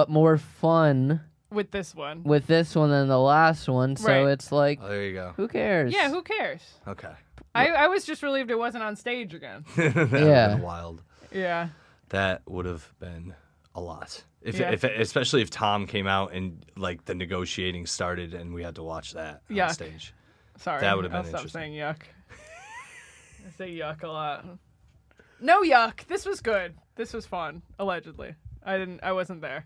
more fun with this one than the last one. So Right. it's like, Oh, there you go. who cares? Yeah, who cares? Okay. I was just relieved it wasn't on stage again. That would have Yeah. been wild. Yeah. That would have been a lot. Especially if Tom came out and like the negotiating started and we had to watch that on stage. Sorry. That would have been I'll stop interesting. saying yuck. I say yuck a lot. No yuck. This was good. This was fun. Allegedly. I wasn't there,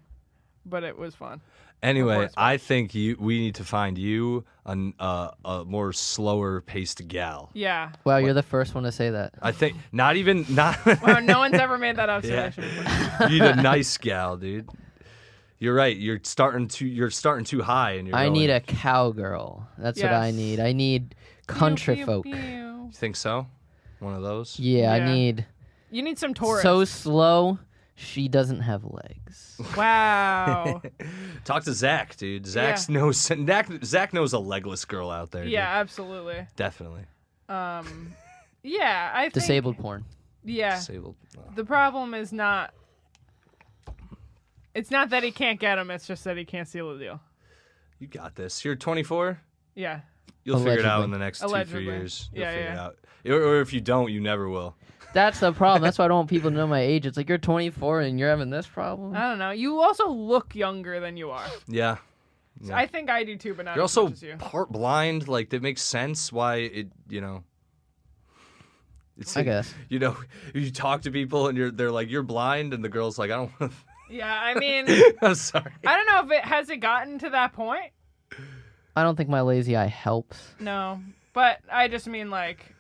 but it was fun. Anyway, I think we need to find you a more slower paced gal. Yeah. Wow, you're the first one to say that. I think not. Wow, no one's ever made that observation before. You need a nice gal, dude. You're right. You're starting too high, and I need a cowgirl. That's what I need. I need country Pew, folk. pew, pew. You think so? One of those? Yeah, I Yeah. need You need some tourists. so slow. She doesn't have legs. Wow. Talk to Zach, dude. Zach knows a legless girl out there. Yeah, dude. absolutely. Definitely. Yeah, I think. Disabled porn. Yeah. Disabled. The problem is not. It's not that he can't get him. It's just that he can't seal the deal. You got this. You're 24. Yeah. You'll figure it out Allegedly. in the next Allegedly. 2-3 years. You'll Yeah, figure yeah. it out. Or if you don't, you never will. That's the problem. That's why I don't want people to know my age. It's like, you're 24 and you're having this problem. I don't know. You also look younger than you are. Yeah. So I think I do too, but not You're as also much as you. part blind. Like, that makes sense why it, It's I guess. You talk to people and they're like, you're blind, and the girl's like, I don't want to. Yeah, I mean, I'm sorry. I don't know if has it gotten to that point. I don't think my lazy eye helps. No, but I just mean like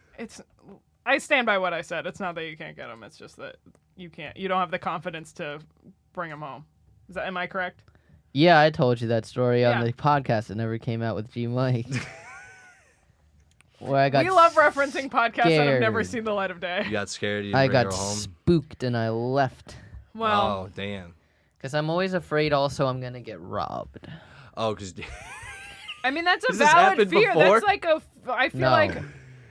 I stand by what I said. It's not that you can't get them. It's just that you can't. You don't have the confidence to bring them home. Am I correct? Yeah, I told you that story on Yeah. the podcast that never came out with G Mike. Where I got We love referencing podcasts that have never scared. seen the light of day. You got scared. You I didn't bring got her home. spooked and I left. Well, Oh, damn. Because I'm always afraid also I'm going to get robbed. Oh, because. I mean that's a Has this valid happened fear. before? That's like I feel No. like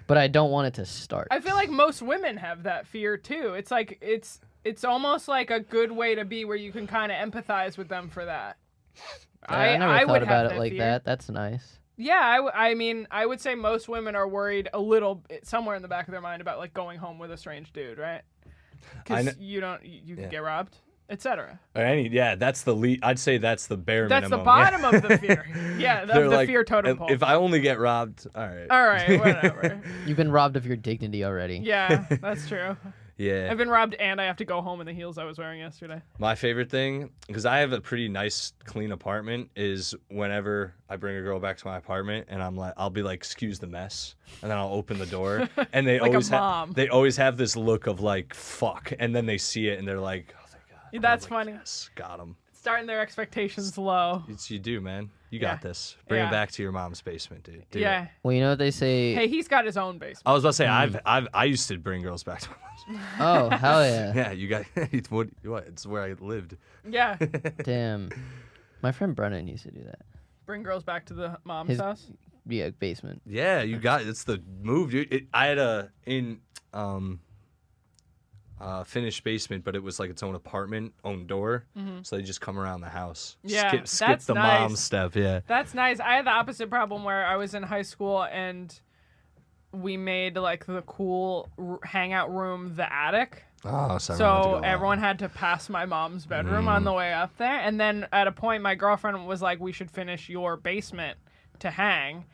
But I don't want it to start. I feel like most women have that fear too. It's like it's almost like a good way to be where you can kind of empathize with them for that. I never I thought would about have it like fear. that. That's nice. Yeah, I mean, I would say most women are worried a little somewhere in the back of their mind about like going home with a strange dude, right? Because you can get robbed, etc. That's the lead. I'd say that's the bare That's minimum. the bottom of the fear. Yeah, They're of the like, fear totem pole. If I only get robbed, all right. All right, whatever. You've been robbed of your dignity already. Yeah, that's true. Yeah. I've been robbed and I have to go home in the heels I was wearing yesterday. My favorite thing, because I have a pretty nice, clean apartment, is whenever I bring a girl back to my apartment and I'll be like, "Excuse the mess," and then I'll open the door, and they Like a always mom. they always have this look of like, "Fuck," and then they see it and they're like, "Oh thank God." And That's I'm like, funny. Yes, got him. Starting their expectations low. You do, man. You got Yeah. this. Bring Yeah. it back to your mom's basement, dude. Do Yeah. it. Well, you know what they say? Hey, he's got his own basement. I was about to say I used to bring girls back to my mom's. Oh, hell yeah. Yeah, you got what? It's where I lived. Yeah. Damn. My friend Brennan used to do that. Bring girls back to the mom's house. Yeah, basement. Yeah, you got it's the move, dude. I had a finished basement, but it was like its own apartment, own door. So they just come around the house. Yeah, skip the nice. mom step. Yeah, That's nice. I had the opposite problem where I was in high school and we made like the cool hangout room the attic. Oh, so everyone had to pass my mom's bedroom on the way up there. And then at a point, my girlfriend was like, we should finish your basement to hang.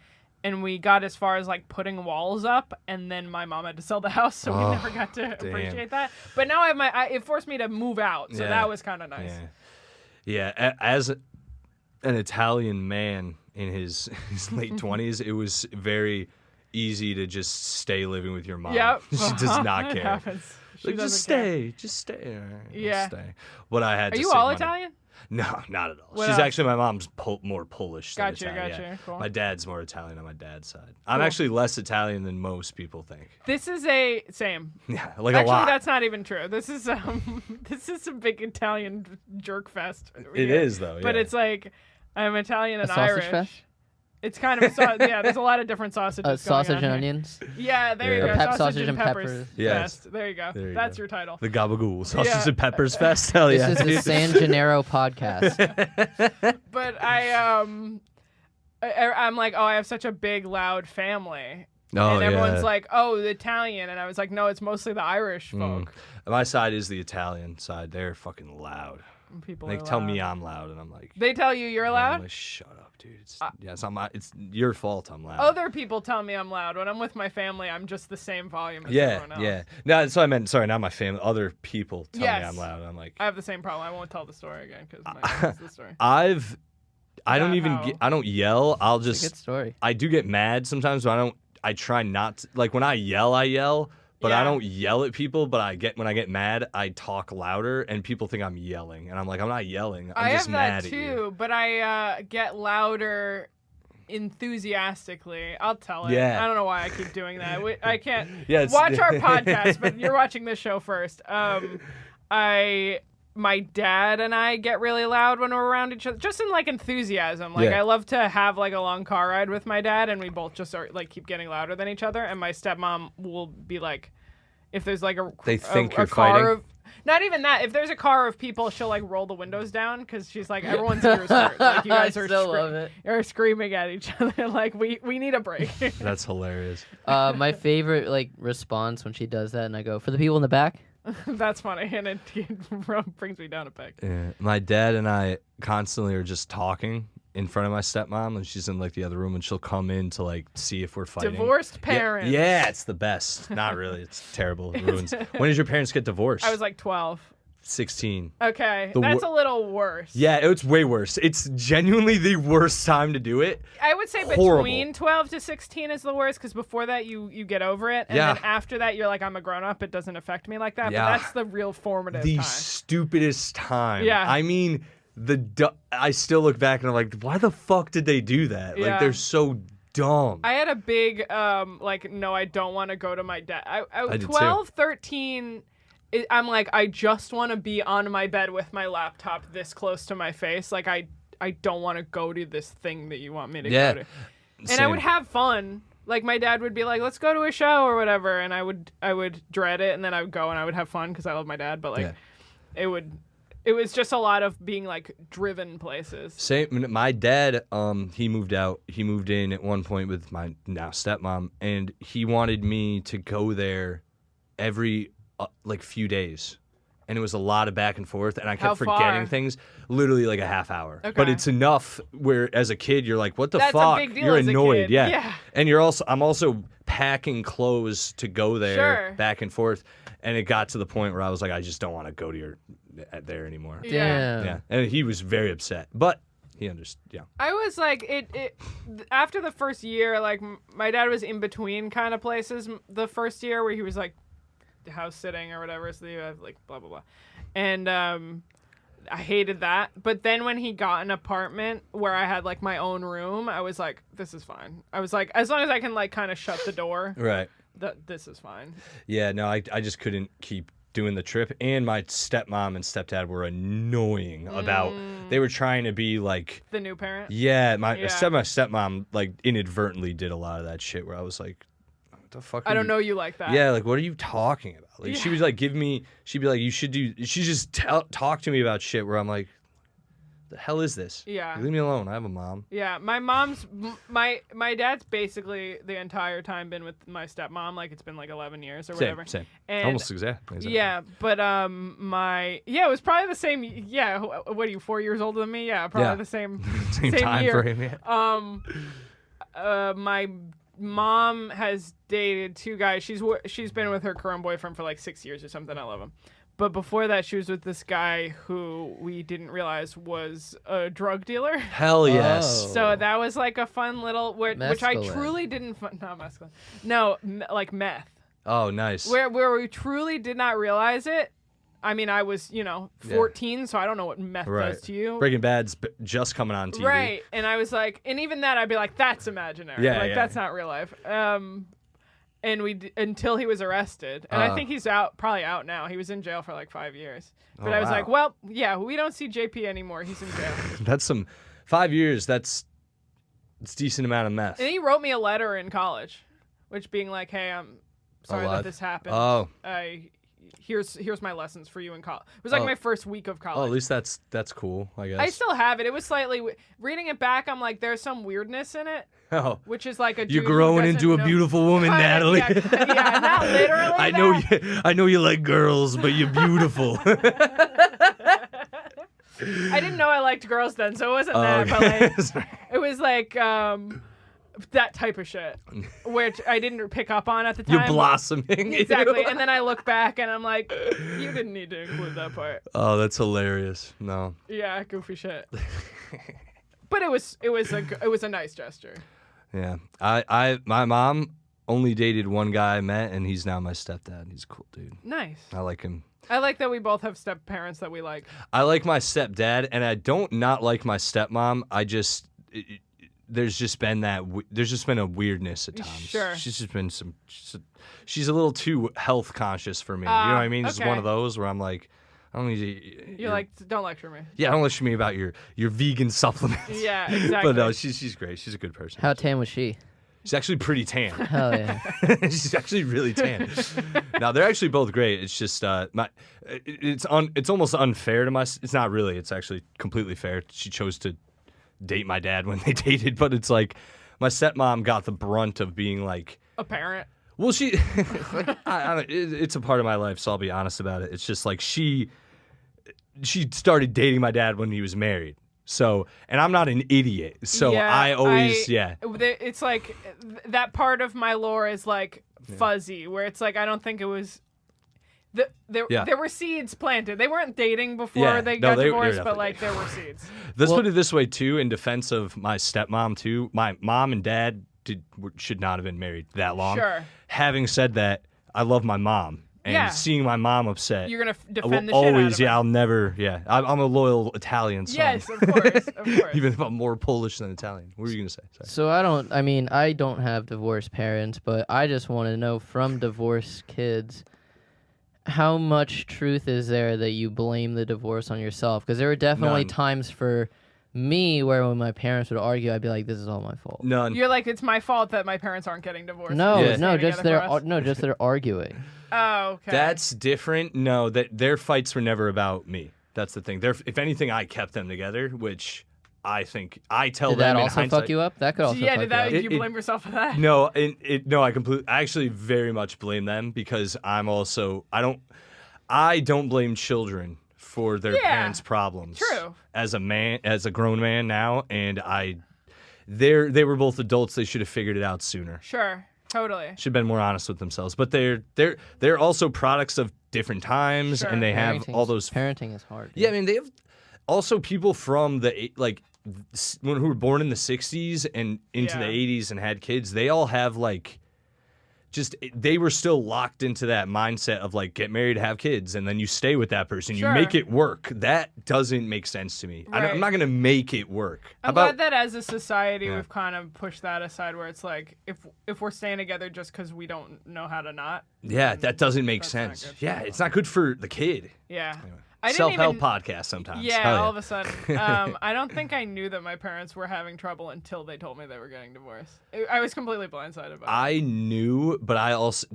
And we got as far as like putting walls up. And then my mom had to sell the house. So we never got to appreciate that. But now it forced me to move out. So that was kind of nice. Yeah. As an Italian man in his late 20s, it was very easy to just stay living with your mom. Yep. She does not care. Happens. Like, just stay. All right, yeah. Stay. What I had. Are to you save all money. Italian? No, not at all. What She's else? actually my mom's more Polish. Than Gotcha. Italian. Yeah. Cool. My dad's more Italian on my dad's side. I'm actually less Italian than most people think. This is same. Yeah, like Actually, a lot. that's not even true. This is this is a big Italian jerk fest. It is though. But yeah. it's like I'm Italian and sausage Irish. fest? It's kind of yeah. There's a lot of different sausages. going Sausage on and here. onions. Yeah, there you Yeah. go. Or Sausage and peppers. Yes. Fest. There you go. There you That's go. your title. The Gabagool Sausage Yeah. and Peppers Fest. Hell yeah. This is the San Gennaro podcast. But I'm like, oh, I have such a big, loud family. Oh, and everyone's yeah. like, oh, the Italian. And I was like, no, it's mostly the Irish folk. My side is the Italian side. They're fucking loud. People They are tell loud. me I'm loud, and I'm like, They tell you you're I'm loud? like, shut up, dude. It's your fault. I'm loud. Other people tell me I'm loud. When I'm with my family, I'm just the same volume as Yeah, everyone else. yeah. No, that's what I meant. Sorry, not my family. Other people tell me Yes. I'm loud. I'm like, I have the same problem. I won't tell the story again because that's the story. I don't About even how? I don't yell. I'll It's a just good story. I do get mad sometimes, but I try not to, like when I yell, but I Yeah. don't yell at people, but when I get mad, I talk louder and people think I'm yelling. And I'm like, I'm not yelling. I'm I just have mad that at too, you. but I get louder enthusiastically. I'll tell it. Yeah. I don't know why I keep doing that. I can't Yeah, it's- watch our podcast, but you're watching this show first. My dad and I get really loud when we're around each other, just in like enthusiasm. Like Yeah. I love to have like a long car ride with my dad, and we both just are like keep getting louder than each other. And my stepmom will be like, if there's like They think a you're car fighting? of, not even that. If there's a car of people, she'll like roll the windows down because she's like, everyone's ears hurt. Like you guys I are still love it. you're screaming at each other. Like we need a break. That's hilarious. My favorite like response when she does that, and I go, for the people in the back. That's funny, and it brings me down a peg. Yeah. My dad and I constantly are just talking in front of my stepmom, and she's in like the other room, and she'll come in to like see if we're fighting. Divorced parents. Yeah, it's the best. Not really. It's terrible. It ruins. When did your parents get divorced? I was like 12. 16. Okay, The that's a little worse. Yeah, it's way worse. It's genuinely the worst time to do it. I would say Horrible. between 12 to 16 is the worst because before that you get over it, and Yeah. then after that you're like, I'm a grown up. It doesn't affect me like that. Yeah. But that's the real formative The time. stupidest time. Yeah. I mean, I still look back and I'm like, why the fuck did they do that? Yeah. Like, they're so dumb. I had a big like, no, I don't want to go to my dad. I did too. 12, 13. I'm like, I just want to be on my bed with my laptop this close to my face. Like, I don't want to go to this thing that you want me to Yeah. go to. And I would have fun. Like, my dad would be like, let's go to a show or whatever. And I would dread it. And then I would go and I would have fun because I love my dad. But, like, it was just a lot of being, like, driven places. Same. My dad, he moved out. He moved in at one point with my now stepmom, and he wanted me to go there every like few days, and it was a lot of back and forth, and I How kept forgetting far? things. Literally like a half hour. Okay. But it's enough where as a kid you're like, what the That's a fuck? big deal You're as a annoyed, kid. yeah. Yeah. And I'm also packing clothes to go there Sure. back and forth, and it got to the point where I was like, I just don't want to go to there anymore. Yeah. Yeah, and he was very upset, but he understood. Yeah, I was like, it after the first year, like my dad was in between kind of places. The first year where he was like house sitting or whatever, so you have like blah blah blah, and I hated that. But then when he got an apartment where I had like my own room, I was like, this is fine. I was like, as long as I can like kind of shut the door, right. this is fine. Yeah, no, I just couldn't keep doing the trip, and my stepmom and stepdad were annoying about. They were trying to be like the new parent. Yeah, my stepmom like inadvertently did a lot of that shit where I was like, "What the fuck?" I don't know you like that. Yeah, like what are you talking about? Like she was like, she'd be like, you should do. She just talk to me about shit where I'm like, the hell is this? Yeah. Leave me alone. I have a mom. Yeah, my dad's basically the entire time been with my stepmom. Like it's been like 11 years or whatever. Same. And Almost exactly. Yeah, but it was probably the same. Yeah, what are you, 4 years older than me? Yeah, probably the same time year. frame. Yeah. My mom has dated 2 guys. She's been with her current boyfriend for like 6 years or something. I love him. But before that, she was with this guy who we didn't realize was a drug dealer. Hell yes. Oh. So that was like a fun little, which I Mescaline. truly didn't, not mescaline. No, like meth. Oh, nice. Where we truly did not realize it. I mean, I was, 14, so I don't know what meth does to you. Breaking Bad's just coming on TV. Right. And I was like, and even that, I'd be like, that's imaginary. That's not real life. And until he was arrested. And I think he's probably out now. He was in jail for like 5 years. But I was like, well, yeah, we don't see JP anymore. He's in jail. That's 5 years. It's a decent amount of meth. And he wrote me a letter in college, which being like, hey, I'm sorry that this happened. Oh. Here's my lessons for you in college. It was like my first week of college. Oh, at least that's cool, I guess. I still have it. It was slightly reading it back. I'm like, there's some weirdness in it. Oh, which is like a you're growing into a beautiful woman, Natalie. Yeah, not literally. I know you like girls, but you're beautiful. I didn't know I liked girls then, so it wasn't that. Okay. But like, it was like that type of shit, which I didn't pick up on at the time. You're blossoming. Exactly. And then I look back and I'm like, you didn't need to include that part. Oh, that's hilarious. No. Yeah, goofy shit. But it was a nice gesture. Yeah. My mom only dated one guy I met, and he's now my stepdad. He's a cool dude. Nice. I like him. I like that we both have step parents that we like. I like my stepdad, and I don't not like my stepmom. There's just been a weirdness at times. Sure. She's just been she's a little too health conscious for me. You know what I mean? Just one of those where I'm like, I don't need to. You're like, don't lecture me. Yeah, don't lecture me about your vegan supplements. Yeah, exactly. But no, she's great. She's a good person. How tan was she? She's actually pretty tan. Hell yeah. She's actually really tan. Now they're actually both great. It's just it's almost unfair to my. It's not really. It's actually completely fair. She chose to date my dad when they dated, but it's like my stepmom got the brunt of being like a parent. Well, it's a part of my life, so I'll be honest about it. It's just like she started dating my dad when he was married. So, and I'm not an idiot. So It's like that part of my lore is like fuzzy, where it's like I don't think it was. There were seeds planted. They weren't dating before they got divorced, but like there were seeds. Let's put it this way too, in defense of my stepmom too. My mom and dad should not have been married that long. Sure. Having said that, I love my mom. And seeing my mom upset. You're going to defend the shit shit out of her. I'll never, I'm a loyal Italian son. Yes, of course. Even if I'm more Polish than Italian. What were you going to say? Sorry. So I don't have divorced parents, but I just want to know from divorced kids, how much truth is there that you blame the divorce on yourself? Because there were definitely times for me where when my parents would argue, I'd be like, this is all my fault. None. You're like, it's my fault that my parents aren't getting divorced. Just they're arguing. Oh, okay. That's different. No, that their fights were never about me. That's the thing. If anything, I kept them together, which I think I tell them. Did that also fuck you up? That could also. Yeah. Fuck you up. Did you blame yourself for that? No, I actually very much blame them because I don't blame children for their parents' problems. True. As a grown man now, and they were both adults. They should have figured it out sooner. Sure. Totally. Should have been more honest with themselves. But they're also products of different times, and they have all those. Parenting is hard. Dude. Yeah, I mean they have also people from the who were born in the '60s and into the '80s and had kids. They all have like they were still locked into that mindset of like get married, have kids, and then you stay with that person. Sure. You make it work. That doesn't make sense to me. Right. I'm not going to make it work. I'm glad that as a society we've kind of pushed that aside where it's like if we're staying together just because we don't know how to not. Yeah, that doesn't make sense. Yeah, it's not good for the kid. Yeah. Anyway. I didn't Self-help even, podcast sometimes. Yeah, all of a sudden. I don't think I knew that my parents were having trouble until they told me they were getting divorced. I was completely blindsided by it. I knew, but I also,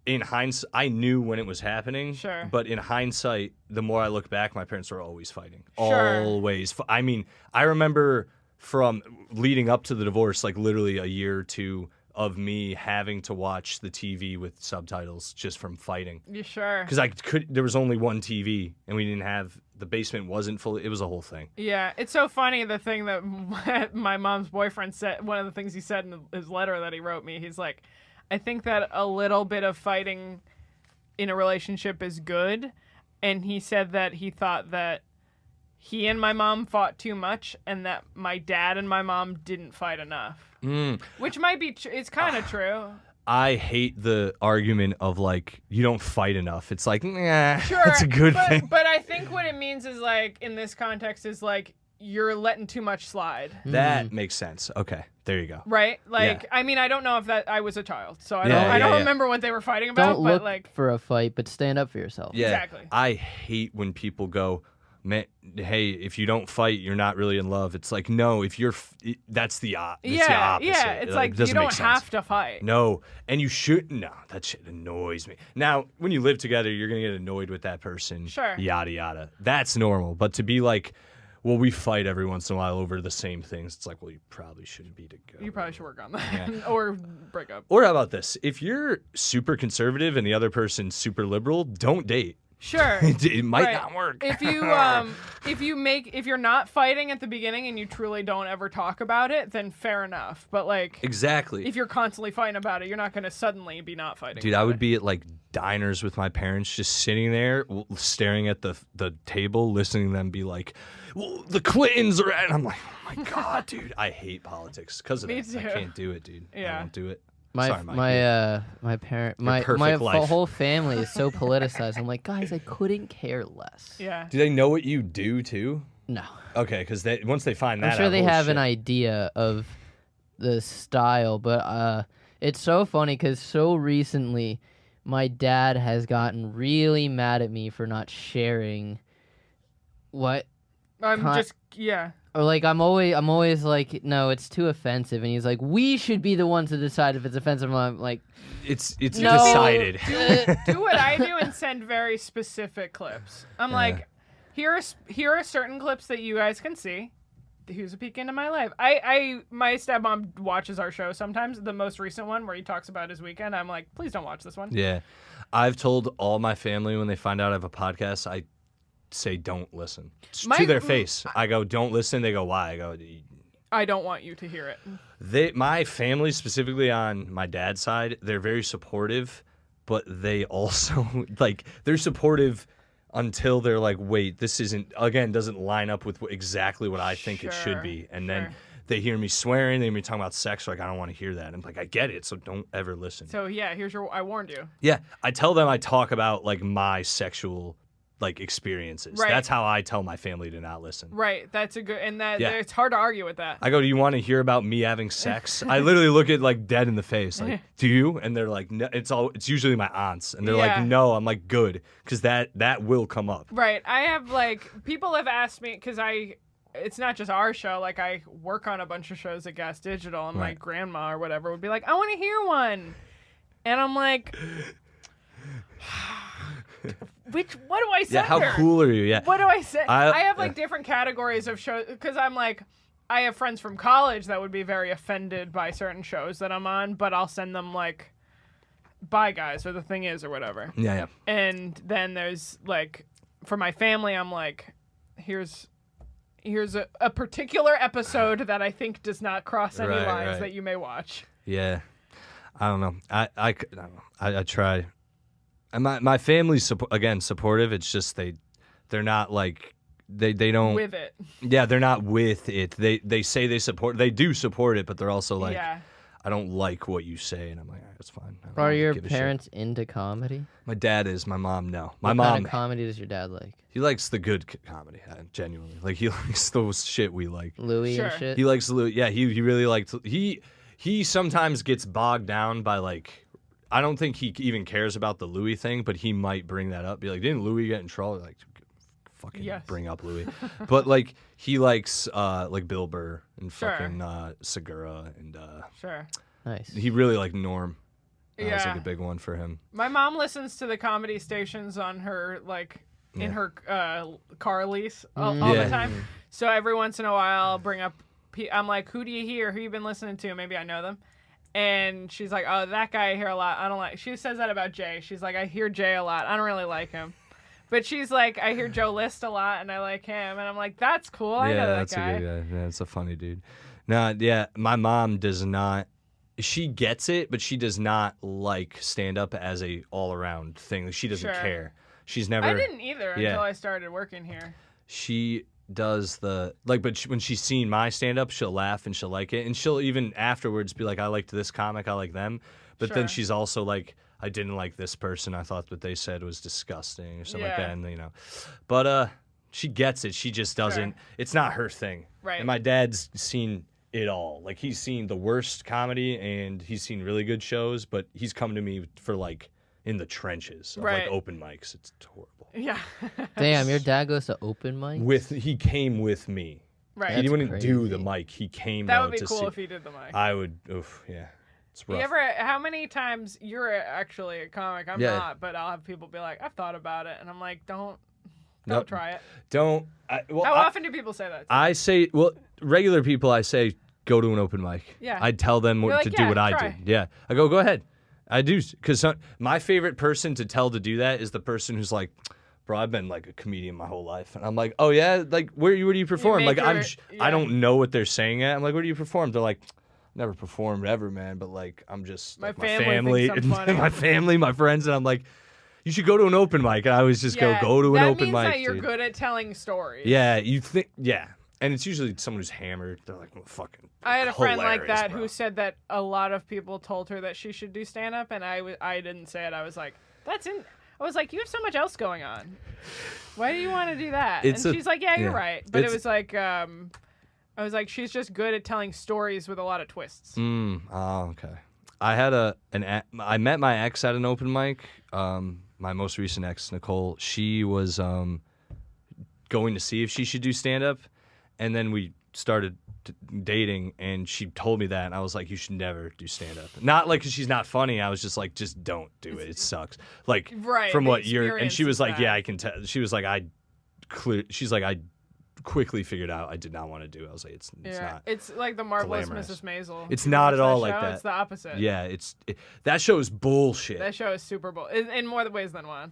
in hindsight, I knew when it was happening. Sure. But in hindsight, the more I look back, my parents were always fighting. Sure. Always. I mean, I remember from leading up to the divorce, like literally a year or two of me having to watch the TV with subtitles just from fighting. You sure? Because there was only one TV, and we didn't have, the basement wasn't fully, it was a whole thing. Yeah, it's so funny the thing that my mom's boyfriend said, one of the things he said in his letter that he wrote me, he's like, I think that a little bit of fighting in a relationship is good. And he said that he thought that he and my mom fought too much and that my dad and my mom didn't fight enough. Which might be, it's kind of true. I hate the argument of like, you don't fight enough. It's like, nah, Sure, that's a good thing. But I think what it means is like, in this context is like, you're letting too much slide. That makes sense. Okay, there you go. Right? Like, Yeah. I mean, I don't know if that, I was a child, so I don't remember what they were fighting about, Don't but look like, for a fight, but stand up for yourself. Yeah, Exactly. I hate when people go, man, hey, if you don't fight, you're not really in love. It's like, no, if you're, that's the opposite. yeah, it's like, it you doesn't don't make sense. have to fight. No, and you should. No, that shit annoys me. Now, when you live together, you're gonna get annoyed with that person. Sure. Yada yada. That's normal. But to be like, well, we fight every once in a while over the same things. It's like, well, you probably shouldn't be together. You probably should work on that. Yeah. Or break up. Or how about this? If you're super conservative and the other person's super liberal, don't date. Sure. It might Right. not work. If you're not fighting at the beginning and you truly don't ever talk about it, then fair enough. But like, Exactly. if you're constantly fighting about it, you're not going to suddenly be not fighting. Dude, about I would it. be at like diners with my parents, just sitting there, staring at the table, listening to them be like, well, the Clintons are at, and I'm like, oh my God, dude, I hate politics because of Me that. I too. can't do it, dude. Yeah. I won't do it. My Sorry, Mike. my perfect life. whole family is so politicized. I'm like, guys, I couldn't care less. Yeah. Do they know what you do too? No. Okay, because once they find that I'm sure out, they holy have shit. an idea of the style, but it's so funny because so recently my dad has gotten really mad at me for not sharing what, Yeah. or like I'm always like, no, it's too offensive, and he's like, we should be the ones to decide if it's offensive. I'm like, It's No. decided. Do what I do and send very specific clips. I'm like, here are certain clips that you guys can see. Here's a peek into my life. My stepmom watches our show sometimes. The most recent one where he talks about his weekend. I'm like, please don't watch this one. Yeah, I've told all my family when they find out I have a podcast, I say don't listen to their face. I go, don't listen. They go, why? I go, I don't want you to hear it. my family, specifically on my dad's side, they're very supportive, but they also like they're supportive until they're like, wait, this doesn't line up with exactly what I think it should be, and then they hear me swearing, they hear me talking about sex, like I don't want to hear that. I'm like, I get it, so don't ever listen. So yeah, I warned you. Yeah, I tell them I talk about like my sexual like experiences. Right. That's how I tell my family to not listen. Right. That's a good, and that Yeah. it's hard to argue with that. I go, do you want to hear about me having sex? I literally look at like dead in the face, like, do you? And they're like, no. It's usually my aunts, and they're Yeah. like, no. I'm like, good, because that will come up. Right. I have like people have asked me because it's not just our show. Like I work on a bunch of shows at Gas Digital, and my Right. grandma or whatever would be like, I want to hear one, and I'm like, what do I send Yeah, how her? cool are you? Yeah. What do I say? I- I have like different categories of shows because I'm like, I have friends from college that would be very offended by certain shows that I'm on, but I'll send them like, bye guys, or the thing is, or whatever. Yeah. And then there's like, for my family, I'm like, here's a particular episode that I think does not cross any Right, lines right. that you may watch. Yeah. I don't know. I don't know. I try. And my family's supportive. It's just they're not like they don't With it. Yeah, they're not with it. They say they do support it, but they're also like, Yeah. I don't like what you say, and I'm like, that's fine. I don't Are your give a shit. parents into comedy? My dad is. My mom, no. My What mom. kind of comedy does your dad like? He likes the good comedy, genuinely. Like, he likes those shit we like. Louis Sure. and shit? He likes Louis. Yeah, he really liked. He sometimes gets bogged down by, like, I don't think he even cares about the Louis thing, but he might bring that up. Be like, didn't Louis get in trouble? Like, fucking Yes. bring up Louis. But, like, he likes, like, Bill Burr and Sure. fucking Segura, and Sure. Nice. he really liked Norm. That was, Yeah. like, a big one for him. My mom listens to the comedy stations on her in her car lease all Yeah. the time. So every once in a while, I'll bring up. I'm like, who do you hear? Who you been listening to? Maybe I know them. And she's like, oh, that guy I hear a lot. I don't like. She says that about Jay. She's like, I hear Jay a lot. I don't really like him. But she's like, I hear Joe List a lot, and I like him. And I'm like, that's cool. I know that that's guy. a good guy. Yeah, that's a funny dude. No, yeah, my mom does not. She gets it, but she does not like stand-up as a all-around thing. Like, she doesn't Sure. care. She's never. I didn't either Yeah. until I started working here. She does the like, but when she's seen my stand-up, she'll laugh and she'll like it, and she'll even afterwards be like, "I liked this comic, I like them," but then Sure. she's also like, "I didn't like this person. I thought what they said was disgusting," or something like Yeah. that, and But she gets it. She just doesn't. Sure. It's not her thing. Right. And my dad's seen it all. Like, he's seen the worst comedy and he's seen really good shows, but he's come to me for, like, in the trenches of Right. like open mics. It's horrible. Yeah. Damn, your dad goes to open mic? He came with me. Right. He That's wouldn't do the crazy. mic. He came That though, would be to cool see. if he did the mic. I would. Oof, yeah. It's rough. How many times you're actually a comic? I'm Yeah. not, but I'll have people be like, I've thought about it, and I'm like, don't Nope. try it. Don't. How often do people say that? I say, well, regular people, I say, go to an open mic. Yeah. I tell them You're like, to do yeah, what I try. do. Yeah. I go ahead. I do. Because my favorite person to tell to do that is the person who's like, bro, I've been like a comedian my whole life. And I'm like, oh, yeah? Like, where do you perform? make Like, your- I yeah. don't know what they're saying yet. I'm like, where do you perform? They're like, never performed ever, man. But, like, I'm just, My like, my family thinks I'm funny. my family, my friends. And I'm like, you should go to an open mic. And I always just go to an open mic. That means that you're dude. good at telling stories. Yeah, you think, yeah. And it's usually someone who's hammered. They're like, well, fucking I had a friend like hilarious, that bro. who said that a lot of people told her that she should do stand up, and I didn't say it. I was like, I was like, you have so much else going on. Why do you want to do that? It's and a- she's like, yeah, you're yeah. right. But it It's- was like, I was like, she's just good at telling stories with a lot of twists. Oh, okay. I had I met my ex at an open mic. My most recent ex, Nicole, she was going to see if she should do stand up, and then we started dating, and she told me that, and I was like, you should never do stand up. Not like 'cause she's not funny. I was just like, just don't do it. It sucks. Like, Right, from the what you're, and she experience was is like, bad. yeah, I can tell. She was like, I quickly figured out I did not want to do it. I was like, it's Yeah, not. it's like the Marvelous glamorous. Mrs. Maisel. It's You not watch at all that like show? that. It's the opposite. Yeah, that show is bullshit. That show is Super Bowl in more ways than one.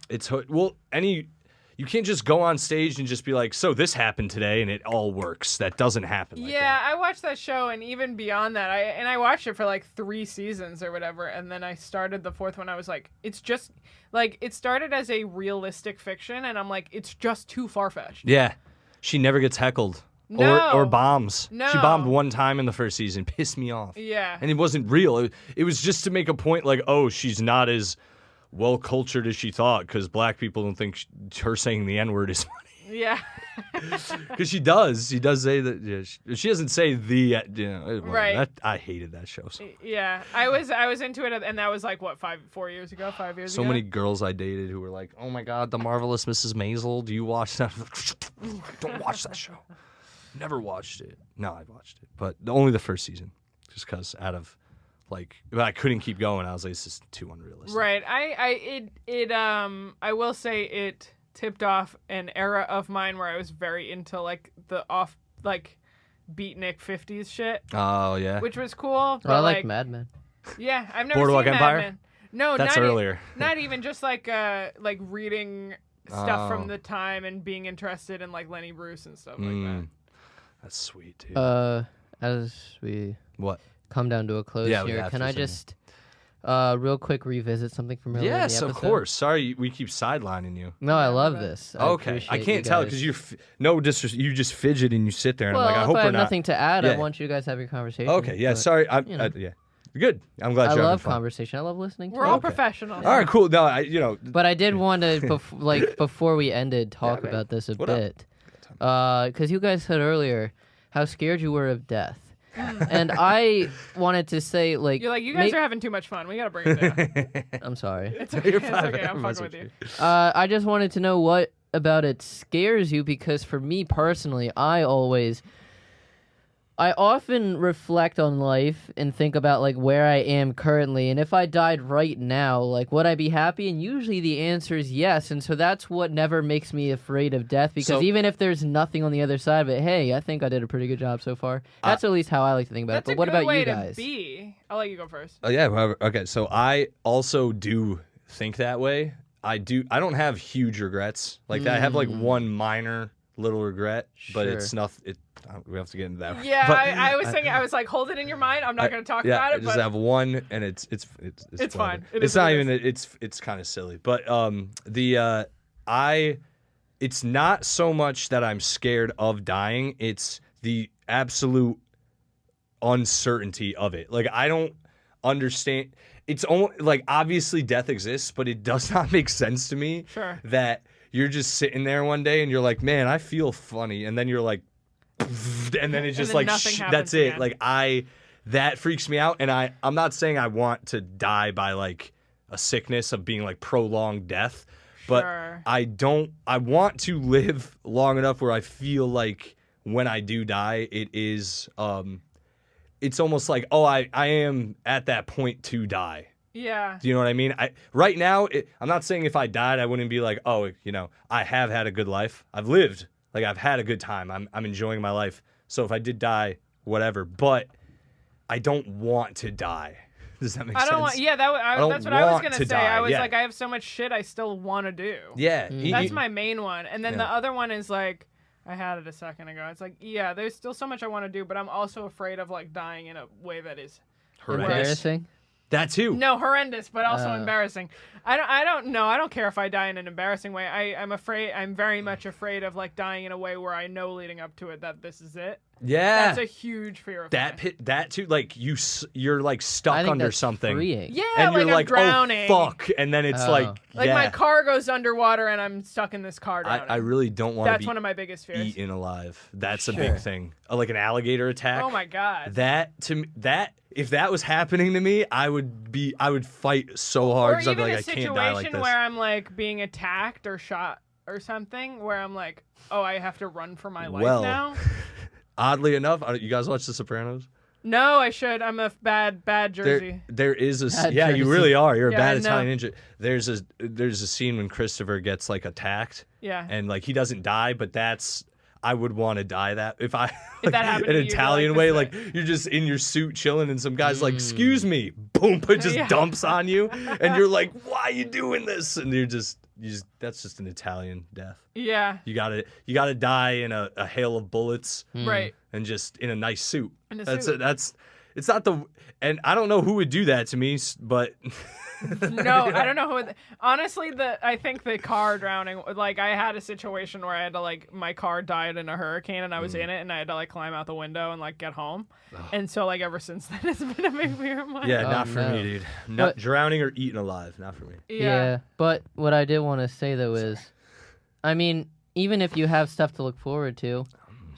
You can't just go on stage and just be like, so this happened today, and it all works. That doesn't happen like Yeah, that. I watched that show, and even beyond that, I watched it for like 3 seasons or whatever, and then I started the 4th one. I was like, it's just like it started as a realistic fiction, and I'm like, it's just too far fetched. Yeah. She never gets heckled. No. Or bombs. No. She bombed one time in the first season. Pissed me off. Yeah, And it wasn't real. It was just to make a point like, oh, she's not as well-cultured as she thought because black people don't think her saying the N-word is funny. yeah, Because she does. She does say that. Yeah, she doesn't say the. Right. I hated that show. So, yeah. I was into it, and that was like what 4 years ago, 5 years so ago. many girls I dated who were like, "Oh my God, the marvelous Mrs. Maisel. Do you watch that?" Don't watch that show. Never watched it. No, I watched it, but only the first season, just because but I couldn't keep going. I was like, this is too unrealistic. Right. I will say it tipped off an era of mine where I was very into like the beatnik 50s shit, Oh yeah. which was cool. But Oh, I like Mad Men. Yeah, I've never Boardwalk seen Empire? Mad Men. No, That's not earlier. Not even just like reading stuff Oh. from the time and being interested in like Lenny Bruce and stuff like that. That's sweet, dude. As we What? come down to a close Yeah, we here, have can to I soon. just real quick revisit something from earlier Yes, in the of episode? course. Sorry, we keep sidelining you. No, I love this. Okay, I appreciate can't tell because you you just fidget and you sit there and Well, I'm like, I if hope I we're have not. nothing to add, Yeah. I want you guys to have your conversation. Okay, yeah, but- sorry. you know. Yeah, Good. I'm glad I you're love having fun. conversation. I love listening. We're to all it. professionals. All right, cool. No, But I did want to, before we ended, talk man. about this a What up? bit. Because you guys said earlier how scared you were of death. And I wanted to say, like... You're like, you guys are having too much fun. We got to bring it down. I'm sorry. It's okay. It's okay. I'm fucking with you. I just wanted to know what about it scares you, because for me personally, I often reflect on life and think about like where I am currently, and if I died right now, like would I be happy? And usually the answer is yes, and so that's what never makes me afraid of death, because even if there's nothing on the other side of it, hey, I think I did a pretty good job so far. That's at least how I like to think about it. But what about you guys? To be. I'll let you go first. Oh yeah. Okay. So I also do think that way. I don't have huge regrets like that. I have like one minor little regret, but it's nothing. We have to get into that. Yeah, but I was thinking. I was like, hold it in your mind. I'm not going to talk about it. I just have one, and it's fine. It's not even. It's kind of silly, but it's not so much that I'm scared of dying. It's the absolute uncertainty of it. Like I don't understand. It's almost like obviously death exists, but it does not make sense to me. Sure. That you're just sitting there one day and you're like, man, I feel funny, and then you're like, and then it's just like that's it. Again. Like that freaks me out, and I'm not saying I want to die by like a sickness of being like prolonged death, but I want to live long enough where I feel like when I do die, it is it's almost like, oh, I am at that point to die. Yeah. Do you know what I mean? Right now, I'm not saying if I died, I wouldn't be like, oh, I have had a good life. I've lived. Like, I've had a good time. I'm enjoying my life. So if I did die, whatever. But I don't want to die. Does that make sense? I don't want. Yeah, that's what I was gonna say. Die. I was like, I have so much shit I still want to do. Yeah. That's my main one. And then the other one is like, I had it a second ago. It's like, yeah, there's still so much I want to do, but I'm also afraid of like dying in a way that is embarrassing. That too. No, horrendous, but also embarrassing. I don't know. I don't care if I die in an embarrassing way. I'm afraid. I'm very much afraid of like dying in a way where I know leading up to it that this is it. Yeah. That's a huge fear of me. That too. Like you're like stuck under something. Freeing. Yeah, and you're like like, I'm drowning. oh fuck, and then it's like my car goes underwater and I'm stuck in this car drowning. I really don't want to be one of my biggest fears. Eaten alive. That's a big thing. Like an alligator attack. Oh my god. If that was happening to me, I would fight so hard because I'd be like, I can't die like this. Or even a situation where I'm like being attacked or shot or something, where I'm like, oh, I have to run for my life now. Oddly enough, you guys watch The Sopranos? No, I should. I'm a bad Jersey. There is a Bad yeah, Jersey. you really are. You're a bad I know. Italian ninja. There's a scene when Christopher gets like attacked. Yeah. And like he doesn't die, but I would want to die that if that happened an to you, Italian way, like you're just in your suit chilling and some guy's like, excuse me, boom, it just dumps on you and you're like, why are you doing this? And that's just an Italian death. Yeah. You gotta die in a hail of bullets. Right. And just in a nice suit. That's it's not and I don't know who would do that to me, but no, I don't know who. Honestly, I think the car drowning. Like I had a situation where I had to like my car died in a hurricane and I was in it and I had to like climb out the window and like get home. And so like ever since then it's been a big fear of mine. Yeah, not for me, dude. Not drowning or eaten alive, not for me. Yeah, but what I did want to say though is, I mean, even if you have stuff to look forward to,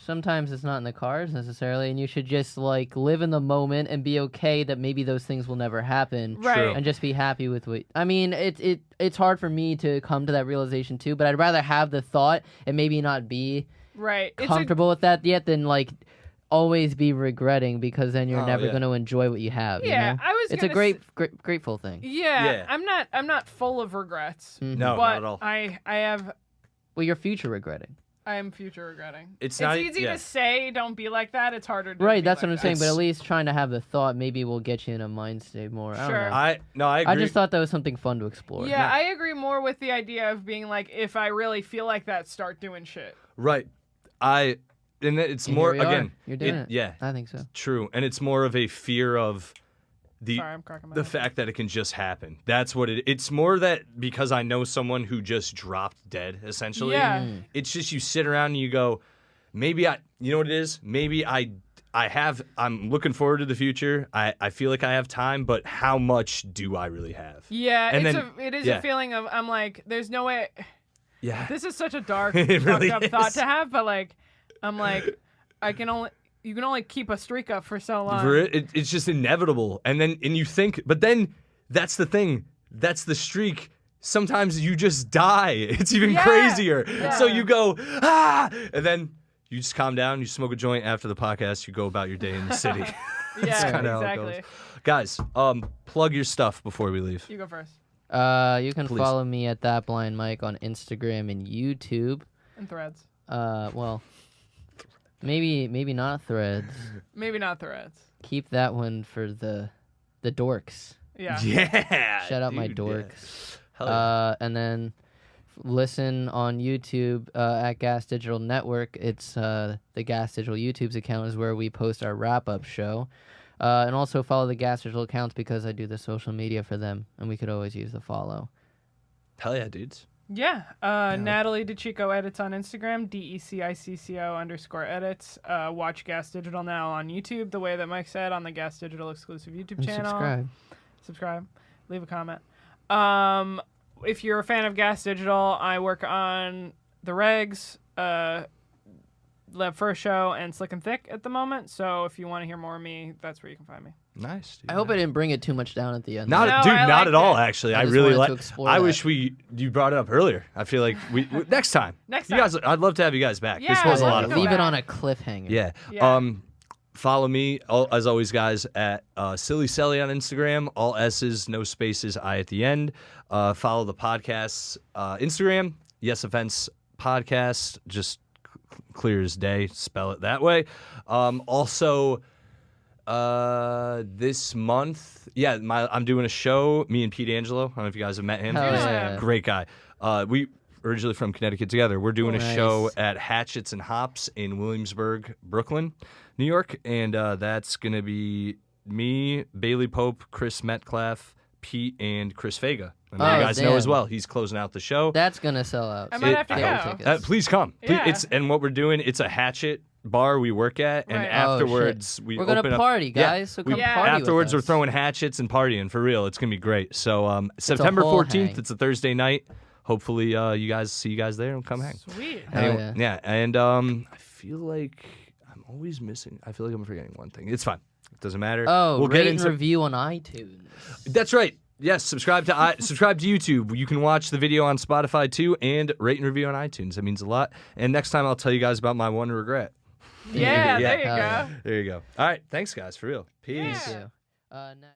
sometimes it's not in the cards necessarily, and you should just like live in the moment and be okay that maybe those things will never happen, right? And just be happy with what. I mean, it's hard for me to come to that realization too, but I'd rather have the thought and maybe not be comfortable with that yet than like always be regretting, because then you're never going to enjoy what you have. Yeah, you know? I was. It's a grateful thing. Yeah, I'm not full of regrets. Mm-hmm. No, but not at all. I have. Well, you're future regretting. I am future regretting. It's easy to say, don't be like that. It's harder to Right, that's like what I'm that. saying, but at least trying to have the thought maybe will get you in a mind state more. I don't know. I agree. I just thought that was something fun to explore. Yeah, I agree more with the idea of being like, if I really feel like that, start doing shit. Right. And it's more again. You're doing it. Yeah, I think so. True, and it's more of a fear of Sorry, I'm cracking my the head. fact that it can just happen. That's what it's more that because I know someone who just dropped dead, essentially. Yeah. It's just you sit around and you go, maybe you know what it is? Maybe I I'm looking forward to the future. I feel like I have time, but how much do I really have? Yeah, And it is a feeling of, I'm like, there's no way. Yeah. This is such a dark, It really fucked up is. thought to have, but like, I'm like, you can only keep a streak up for so long. It's just inevitable. And you think, but then that's the thing. That's the streak. Sometimes you just die. It's even crazier. Yeah. So you go, and then you just calm down. You smoke a joint after the podcast. You go about your day in the city. Yeah, kinda how it exactly. goes. Guys, plug your stuff before we leave. You go first. You can Please. follow me at That Blind Mike on Instagram and YouTube. And Threads. Well, maybe not Threads. Maybe not Threads. Keep that one for the dorks. Yeah. Yeah. Shout out my dude, dorks. Yeah. Hell yeah. And then listen on YouTube at Gas Digital Network. It's the Gas Digital YouTube's account is where we post our wrap-up show. And also follow the Gas Digital accounts because I do the social media for them, and we could always use the follow. Hell yeah, dudes. Yeah. Natalie Decicco edits on Instagram, DECICCO_edits. Watch Gas Digital now on YouTube, the way that Mike said, on the Gas Digital exclusive YouTube And channel. subscribe. Leave a comment. If you're a fan of Gas Digital, I work on The Regs, Lab First Show, and Slick and Thick at the moment. So if you want to hear more of me, that's where you can find me. Nice. Dude. I hope I didn't bring it too much down at the end. No, Not I at all. liked it. Actually, I I just really wanted to like. explore I that. wish you brought it up earlier. I feel like we next time. Next You time. guys, I'd love to have you guys back. This Yeah, was a I'd lot love of to fun. Leave back. it on a cliffhanger. Yeah. Yeah. Follow me, as always, guys, at Selli on Instagram. All S's, no spaces, I at the end. Follow the podcast's Instagram, Yes Offense Podcast, just clear as day, spell it that way. Also, this month, I'm doing a show, me and Pete Angelo. I don't know if you guys have met him. Hell He's yeah. a great guy. We originally from Connecticut together. We're doing a Nice. show at Hatchets and Hops in Williamsburg, Brooklyn, New York, and that's going to be me, Bailey Pope, Chris Metcalf, Pete, and Chris Faga. And you guys know as damn. well. He's closing out the show. That's gonna sell out. I might have to Get your go. tickets. Please come. Yeah. And what we're doing, it's a Hatchet bar we work at, and Right. afterwards We're gonna open up- party, guys. So come Yeah. party Afterwards, we're with us. throwing hatchets and partying for real. It's gonna be great. So September whole 14th, hang. it's a Thursday night. Hopefully, you guys see you guys there and come hang. Sweet. Hell Anyway, yeah. and I feel like I'm always missing. I feel like I'm forgetting one thing. It's fine. It doesn't matter. Oh, we'll rate get and into. review on iTunes. That's right. Yes, subscribe to YouTube. You can watch the video on Spotify too, and rate and review on iTunes. That means a lot. And next time I'll tell you guys about my one regret. Yeah, Yeah. there you Hell go. yeah. There you go. All right, thanks guys, for real. Peace. Yeah. Thank you.